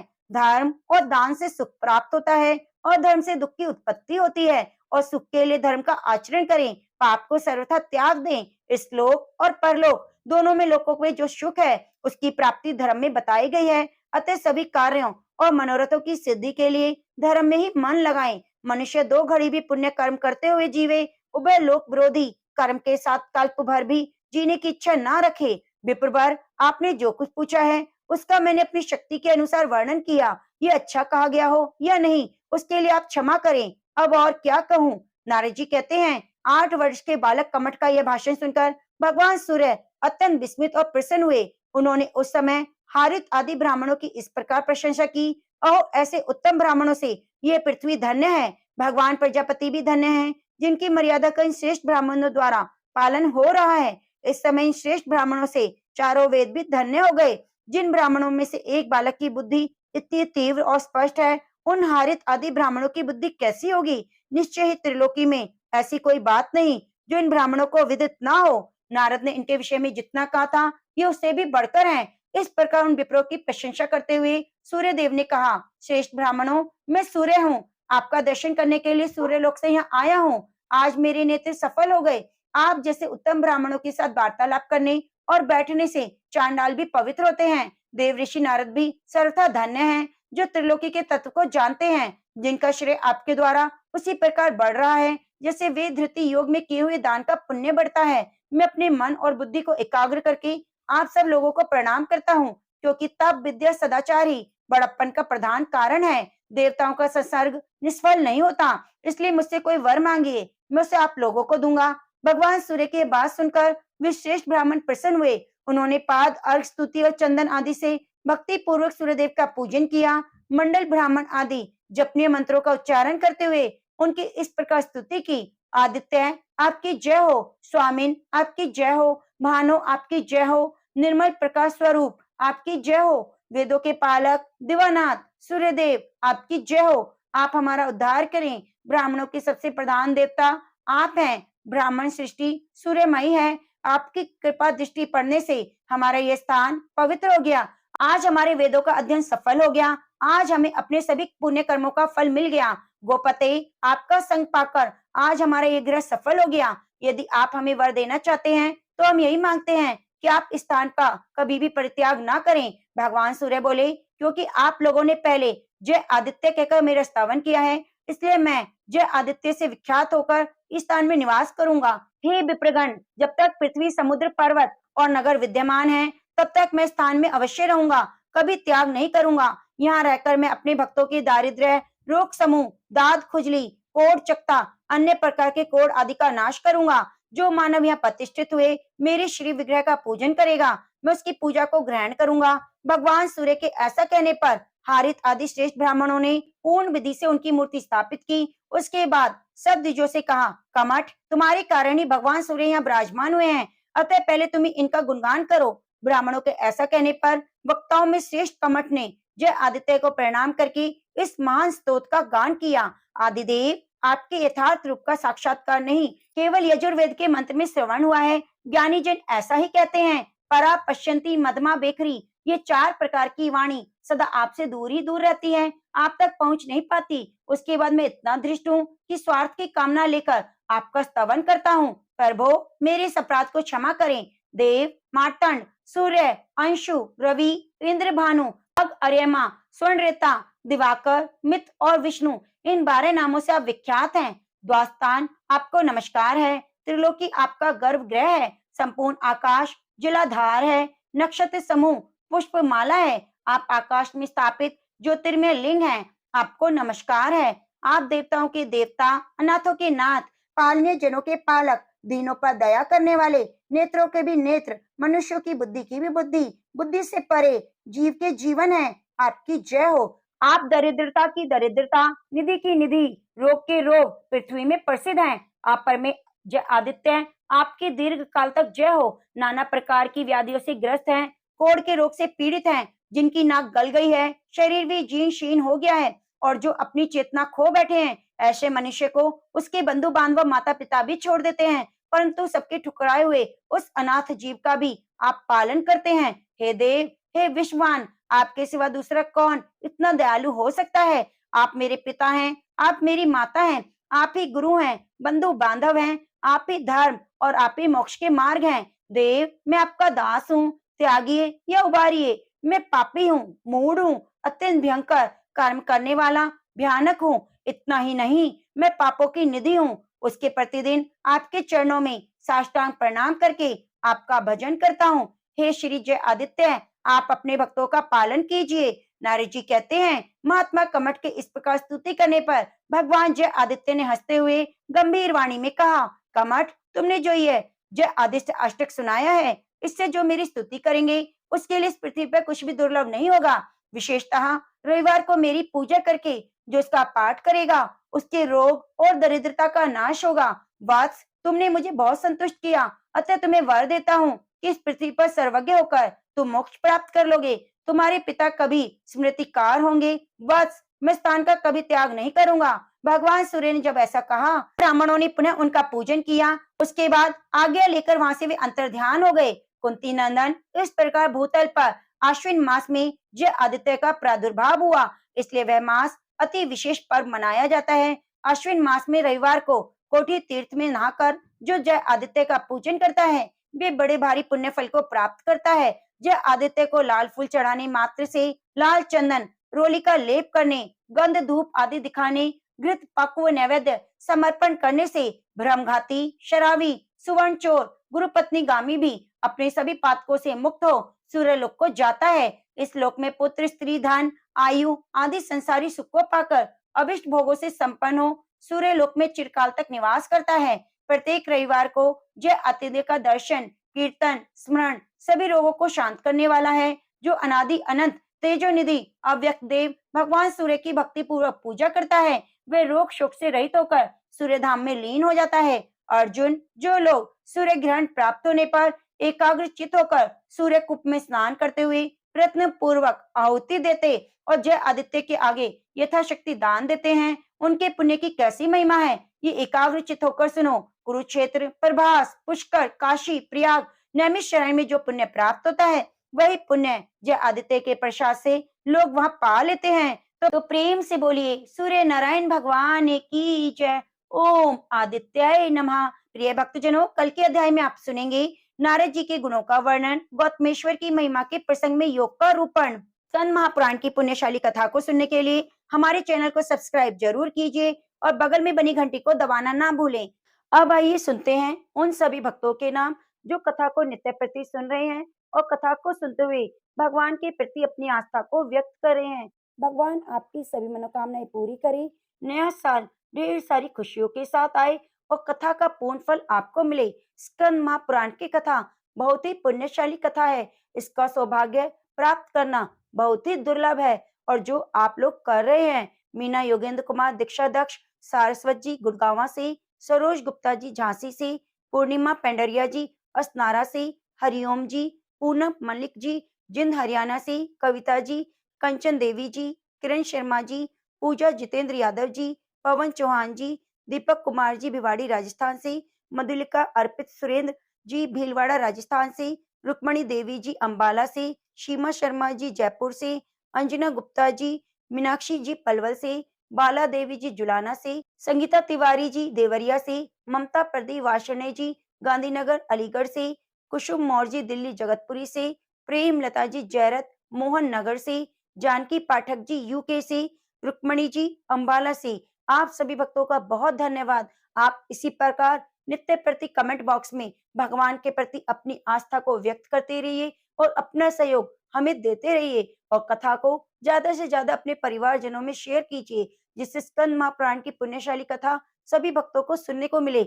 धर्म और दान से सुख प्राप्त होता है और धर्म से दुख की उत्पत्ति होती है, और सुख के लिए धर्म का आचरण करें, पाप को सर्वथा त्याग दें। इस लोक और परलोक दोनों में लोगों में जो सुख है उसकी प्राप्ति धर्म में बताई गई है। अतः सभी कार्यों और मनोरथों की सिद्धि के लिए धर्म में ही मन लगाएं। मनुष्य 2 घड़ी भी पुण्य कर्म करते हुए जीवे, उभय लोक विरोधी कर्म के साथ कल्प भर भी जीने की इच्छा ना रखे। विप्रवर, आपने जो कुछ पूछा है उसका मैंने अपनी शक्ति के अनुसार वर्णन किया। ये अच्छा कहा गया हो या नहीं, उसके लिए आप क्षमा करें। अब और क्या कहूँ। नारद जी कहते हैं, 8 वर्ष के बालक कमठ का यह भाषण सुनकर भगवान सूर्य अत्यंत विस्मित और प्रसन्न हुए। उन्होंने उस समय हारित आदि ब्राह्मणों की इस प्रकार प्रशंसा की, और ऐसे उत्तम ब्राह्मणों से ये पृथ्वी धन्य है। भगवान प्रजापति भी धन्य हैं, जिनकी मर्यादा का इन श्रेष्ठ ब्राह्मणों द्वारा पालन हो रहा है। इस समय इन श्रेष्ठ ब्राह्मणों से चारों वेद भी धन्य हो गए। जिन ब्राह्मणों में से एक बालक की बुद्धि इतनी तीव्र और स्पष्ट है, उन हारित आदि ब्राह्मणों की बुद्धि कैसी होगी। निश्चय ही त्रिलोकी में ऐसी कोई बात नहीं जो इन ब्राह्मणों को विदित ना हो। नारद ने इनके विषय में जितना कहा था ये उससे भी बढ़कर है। इस प्रकार उन विप्रों की प्रशंसा करते हुए सूर्य देव ने कहा, श्रेष्ठ ब्राह्मणों, मैं सूर्य हूँ। आपका दर्शन करने के लिए सूर्य लोक से यहाँ आया हूँ। आज मेरे नेत्र सफल हो गए। आप जैसे उत्तम ब्राह्मणों के साथ वार्तालाप करने और बैठने से चांडाल भी पवित्र होते हैं। देव ऋषि नारद भी सर्वथा धन्य हैं, जो त्रिलोकी के तत्व को जानते हैं, जिनका श्रेय आपके द्वारा उसी प्रकार बढ़ रहा है जैसे वे धृति योग में किए हुए दान का पुण्य बढ़ता है। मैं अपने मन और बुद्धि को एकाग्र करके आप सब लोगों को प्रणाम करता हूँ, क्योंकि तप विद्या सदाचार ही बड़प्पन का प्रधान कारण है। देवताओं का संसर्ग निष्फल नहीं होता, इसलिए मुझसे कोई वर मांगिए, मैं उसे आप लोगों को दूंगा। भगवान सूर्य की बात सुनकर वे श्रेष्ठ ब्राह्मण प्रसन्न हुए। उन्होंने पाद, अर्घ, स्तुति और चंदन आदि से भक्ति पूर्वक सूर्यदेव का पूजन किया। मंडल ब्राह्मण आदि जपनीय मंत्रों का उच्चारण करते हुए उनकी इस प्रकार स्तुति की, आदित्य आपकी जय हो, स्वामिन आपकी जय हो, भानो आपकी जय हो, निर्मल प्रकाश स्वरूप आपकी जय हो, वेदों के पालक दिवानाथ सूर्यदेव आपकी जय हो। आप हमारा उद्धार करें। ब्राह्मणों के सबसे प्रधान देवता आप हैं। ब्राह्मण सृष्टि सूर्यमयी है। आपकी कृपा दृष्टि पड़ने से हमारा यह स्थान पवित्र हो गया। आज हमारे वेदों का अध्ययन सफल हो गया। आज हमें अपने सभी पुण्य कर्मों का फल मिल गया। गोपते, आपका संग पाकर आज हमारा ये ग्रह सफल हो गया। यदि आप हमें वर देना चाहते हैं तो हम यही मांगते हैं कि आप इस स्थान का कभी भी परित्याग ना करें। भगवान सूर्य बोले, क्योंकि आप लोगों ने पहले जय आदित्य कहकर मेरा स्तवन किया है, इसलिए मैं जय आदित्य से विख्यात होकर इस स्थान में निवास करूंगा। हे विप्रगण, जब तक पृथ्वी, समुद्र, पर्वत और नगर विद्यमान है, तब तक मैं स्थान में अवश्य रहूंगा, कभी त्याग नहीं करूंगा। यहाँ रहकर मैं अपने भक्तों की दारिद्र्य, रोग समूह, दाद, खुजली, कोढ़, चकता, अन्य प्रकार के कोढ़ आदि का नाश करूंगा। जो मानव यहाँ प्रतिष्ठित हुए मेरे श्री विग्रह का पूजन करेगा, मैं उसकी पूजा को ग्रहण करूंगा। भगवान सूर्य के ऐसा कहने पर हारित आदि श्रेष्ठ ब्राह्मणों ने पूर्ण विधि से उनकी मूर्ति स्थापित की। उसके बाद सब द्विजों से कहा, कमठ, तुम्हारे कारण ही भगवान सूर्य यहाँ विराजमान हुए हैं, अतः पहले तुम इनका गुणगान करो। ब्राह्मणों के ऐसा कहने पर वक्ताओं में श्रेष्ठ कमठ ने जय आदित्य को प्रणाम करके इस महान स्तोत्र का गान किया। आदिदेव, आपके यथार्थ रूप का साक्षात्कार नहीं, केवल यजुर्वेद के मंत्र में श्रवण हुआ है। ज्ञानी जन ऐसा ही कहते हैं। परा, पश्यंती, मदमा, बेखरी, ये 4 प्रकार की वाणी सदा आपसे दूर ही दूर रहती है, आप तक पहुंच नहीं पाती। उसके बाद मैं इतना धृष्ट हूँ कि स्वार्थ की कामना लेकर आपका स्तवन करता हूँ। प्रभो, मेरे इस अपराध को क्षमा करें। देव, मार्तंड, सूर्य, अंशु, रवि, इंद्र, भानु, अग, अर्यमा, स्वर्णरेता, दिवाकर, मित्र और विष्णु, इन 12 नामों से आप विख्यात हैं। द्वास्थान, आपको नमस्कार है। त्रिलोकी आपका गर्भ गृह है। संपूर्ण आकाश जलाधार है। नक्षत्र समूह पुष्प माला है। आप आकाश में स्थापित ज्योतिर्मय लिंग हैं। आपको नमस्कार है। आप देवताओं के देवता, अनाथों के नाथ, पालनीय जनों के पालक, दीनों पर दया करने वाले, नेत्रों के भी नेत्र, मनुष्यों की बुद्धि की भी बुद्धि, बुद्धि से परे जीव के जीवन है। आपकी जय हो। आप दरिद्रता की दरिद्रता, निधि की निधि, रोग के रोग पृथ्वी में प्रसिद्ध हैं। आप पर में जय आदित्य, आपकी दीर्घ काल तक जय हो। नाना प्रकार की व्याधियों से ग्रस्त हैं, कोढ़ के रोग से पीड़ित हैं, जिनकी नाक गल गई है, शरीर भी जीर्ण शीर्ण हो गया है, और जो अपनी चेतना खो बैठे हैं, ऐसे मनुष्य को उसके बंधु बांधव, माता पिता भी छोड़ देते हैं। परंतु सबके ठुकराए हुए उस अनाथ जीव का भी आप पालन करते हैं। हे देव, हे विश्ववान, आपके सिवा दूसरा कौन इतना दयालु हो सकता है? आप मेरे पिता हैं, आप मेरी माता हैं, आप ही गुरु हैं, बंधु बांधव हैं, आप ही धर्म और आप ही मोक्ष के मार्ग हैं। देव, मैं आपका दास हूँ, त्यागिए या उबारिए। मैं पापी हूँ, मूढ़ हूँ, अत्यंत भयंकर कर्म करने वाला, भयानक हूँ। इतना ही नहीं, मैं पापों की निधि हूँ। उसके प्रतिदिन आपके चरणों में साष्टांग प्रणाम करके आपका भजन करता हूँ। हे श्री जय आदित्य, आप अपने भक्तों का पालन कीजिए। नारद जी कहते हैं, महात्मा कमठ के इस प्रकार स्तुति करने पर भगवान जय आदित्य ने हंसते हुए गंभीर वाणी में कहा, कमठ, तुमने जो ये जय आदित्य अष्टक सुनाया है, इससे जो मेरी स्तुति करेंगे उसके लिए इस पृथ्वी पर कुछ भी दुर्लभ नहीं होगा। विशेषतः रविवार को मेरी पूजा करके जो इसका पाठ करेगा उसके रोग और दरिद्रता का नाश होगा। वत्स, तुमने मुझे बहुत संतुष्ट किया, अतः तुम्हें वर देता हूँ कि इस पृथ्वी पर सर्वज्ञ होकर तुम मोक्ष प्राप्त कर लोगे। तुम्हारे पिता कभी स्मृतिकार होंगे। वत्स, मैं स्थान का कभी त्याग नहीं करूंगा। भगवान सूर्य ने जब ऐसा कहा, ब्राह्मणों ने पुनः उनका पूजन किया। उसके बाद आज्ञा लेकर वहां से वे अंतर्ध्यान हो गए। कुंती नंदन, इस प्रकार भूतल पर आश्विन मास में जय आदित्य का प्रादुर्भाव हुआ, इसलिए वह मास अति विशेष पर्व मनाया जाता है। अश्विन मास में रविवार को कोटि तीर्थ में नहाकर जो जय आदित्य का पूजन करता है वे बड़े भारी पुण्य फल को प्राप्त करता है। जय आदित्य को लाल फूल चढ़ाने मात्र से, लाल चंदन, रोली का लेप करने, गंध धूप आदि दिखाने, घृत पक्व नैवेद्य समर्पण करने से भ्रमघाती, शराबी, सुवर्ण चोर, गुरु पत्नी गामी भी अपने सभी पातकों से मुक्त हो सूर्य लोक को जाता है। इस लोक में पुत्र, स्त्री, धन, आयु आदि संसारी सुख को पाकर अभिष्ट भोगों से संपन्न हो सूर्य लोक में चिरकाल तक निवास करता है। प्रत्येक रविवार को जय आदित्य का दर्शन, कीर्तन, स्मरण सभी रोगों को शांत करने वाला है। जो अनादि अनंत तेजोनिधि अव्यक्त देव भगवान सूर्य की भक्ति पूर्वक पूजा करता है, वे रोग शोक से रहित होकर सूर्य धाम में लीन हो जाता है। अर्जुन, जो लोग सूर्य ग्रहण प्राप्त होने पर एकाग्र चित होकर सूर्य कूप में स्नान करते हुए प्रयत्न पूर्वक आहुति देते और जय आदित्य के आगे यथाशक्ति दान देते हैं, उनके पुण्य की कैसी महिमा है, ये एकाग्र चित होकर सुनो। कुरुक्षेत्र, प्रभास, पुष्कर, काशी, प्रयाग, नैमिषारण्य में जो पुण्य प्राप्त होता है वही पुण्य जय आदित्य के प्रसाद से लोग वहां पा लेते हैं। तो प्रेम से बोलिए सूर्य नारायण भगवान की जय। ओम आदित्याय नमः। प्रिय भक्तजनों, कल के अध्याय में आप सुनेंगे नारद जी के गुणों का वर्णन, गौतमेश्वर की महिमा के प्रसंग में योग का रूपण। स्कंद महापुराण की पुण्यशाली कथा को सुनने के लिए हमारे चैनल को सब्सक्राइब जरूर कीजिए और बगल में बनी घंटी को दबाना ना भूलें। अब आइए सुनते हैं उन सभी भक्तों के नाम जो कथा को नित्य प्रति सुन रहे हैं और कथा को सुनते हुए भगवान के प्रति अपनी आस्था को व्यक्त कर रहे हैं। भगवान आपकी सभी मनोकामनाएं पूरी करे, नया साल ढेर सारी खुशियों के साथ आए और कथा का पूर्ण फल आपको मिले। स्कंद महापुराण की कथा बहुत ही पुण्यशाली कथा है। इसका सौभाग्य प्राप्त करना बहुत ही दुर्लभ है और जो आप लोग कर रहे हैं। मीना योगेंद्र कुमार दीक्षा दक्ष सारस्वत जी गुड़गांव से, सरोज गुप्ता जी झांसी से, पूर्णिमा पेंडरिया जी असनारा से, हरिओम जी, पूनम मलिक जी जिंद हरियाणा से, कविता जी, कंचन देवी जी, किरण शर्मा जी, पूजा जितेंद्र यादव जी, पवन चौहान जी, दीपक कुमार जी भिवाड़ी राजस्थान से, मधुलिका अर्पित सुरेंद्र जी भीलवाड़ा राजस्थान से, रुक्मणी देवी जी अंबाला से, सीमा शर्मा जी जयपुर से, अंजना गुप्ता जी, मीनाक्षी जी पलवल से, बाला देवी जी जुलाना से, संगीता तिवारी जी देवरिया से, ममता प्रदीप वार्ष्णेय जी गांधीनगर अलीगढ़ से, कुसुम मौर्य जी दिल्ली जगतपुरी से, प्रेम लता जी जयरथ मोहन नगर से, जानकी पाठक जी यूके से, रुक्मणी जी अंबाला से। आप सभी भक्तों का बहुत धन्यवाद। आप इसी प्रकार नित्य प्रति कमेंट बॉक्स में भगवान के प्रति अपनी आस्था को व्यक्त करते रहिए और अपना सहयोग हमें देते रहिए और कथा को ज्यादा से ज्यादा अपने परिवारजनों में शेयर कीजिए, जिससे स्कंद महापुराण की पुण्यशाली कथा सभी भक्तों को सुनने को मिले।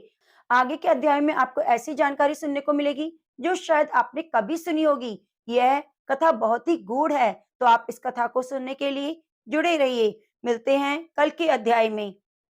आगे के अध्याय में आपको ऐसी जानकारी सुनने को मिलेगी जो शायद आपने कभी सुनी होगी। यह कथा बहुत ही गूढ़ है, तो आप इस कथा को सुनने के लिए जुड़े रहिए। मिलते हैं कल के अध्याय में।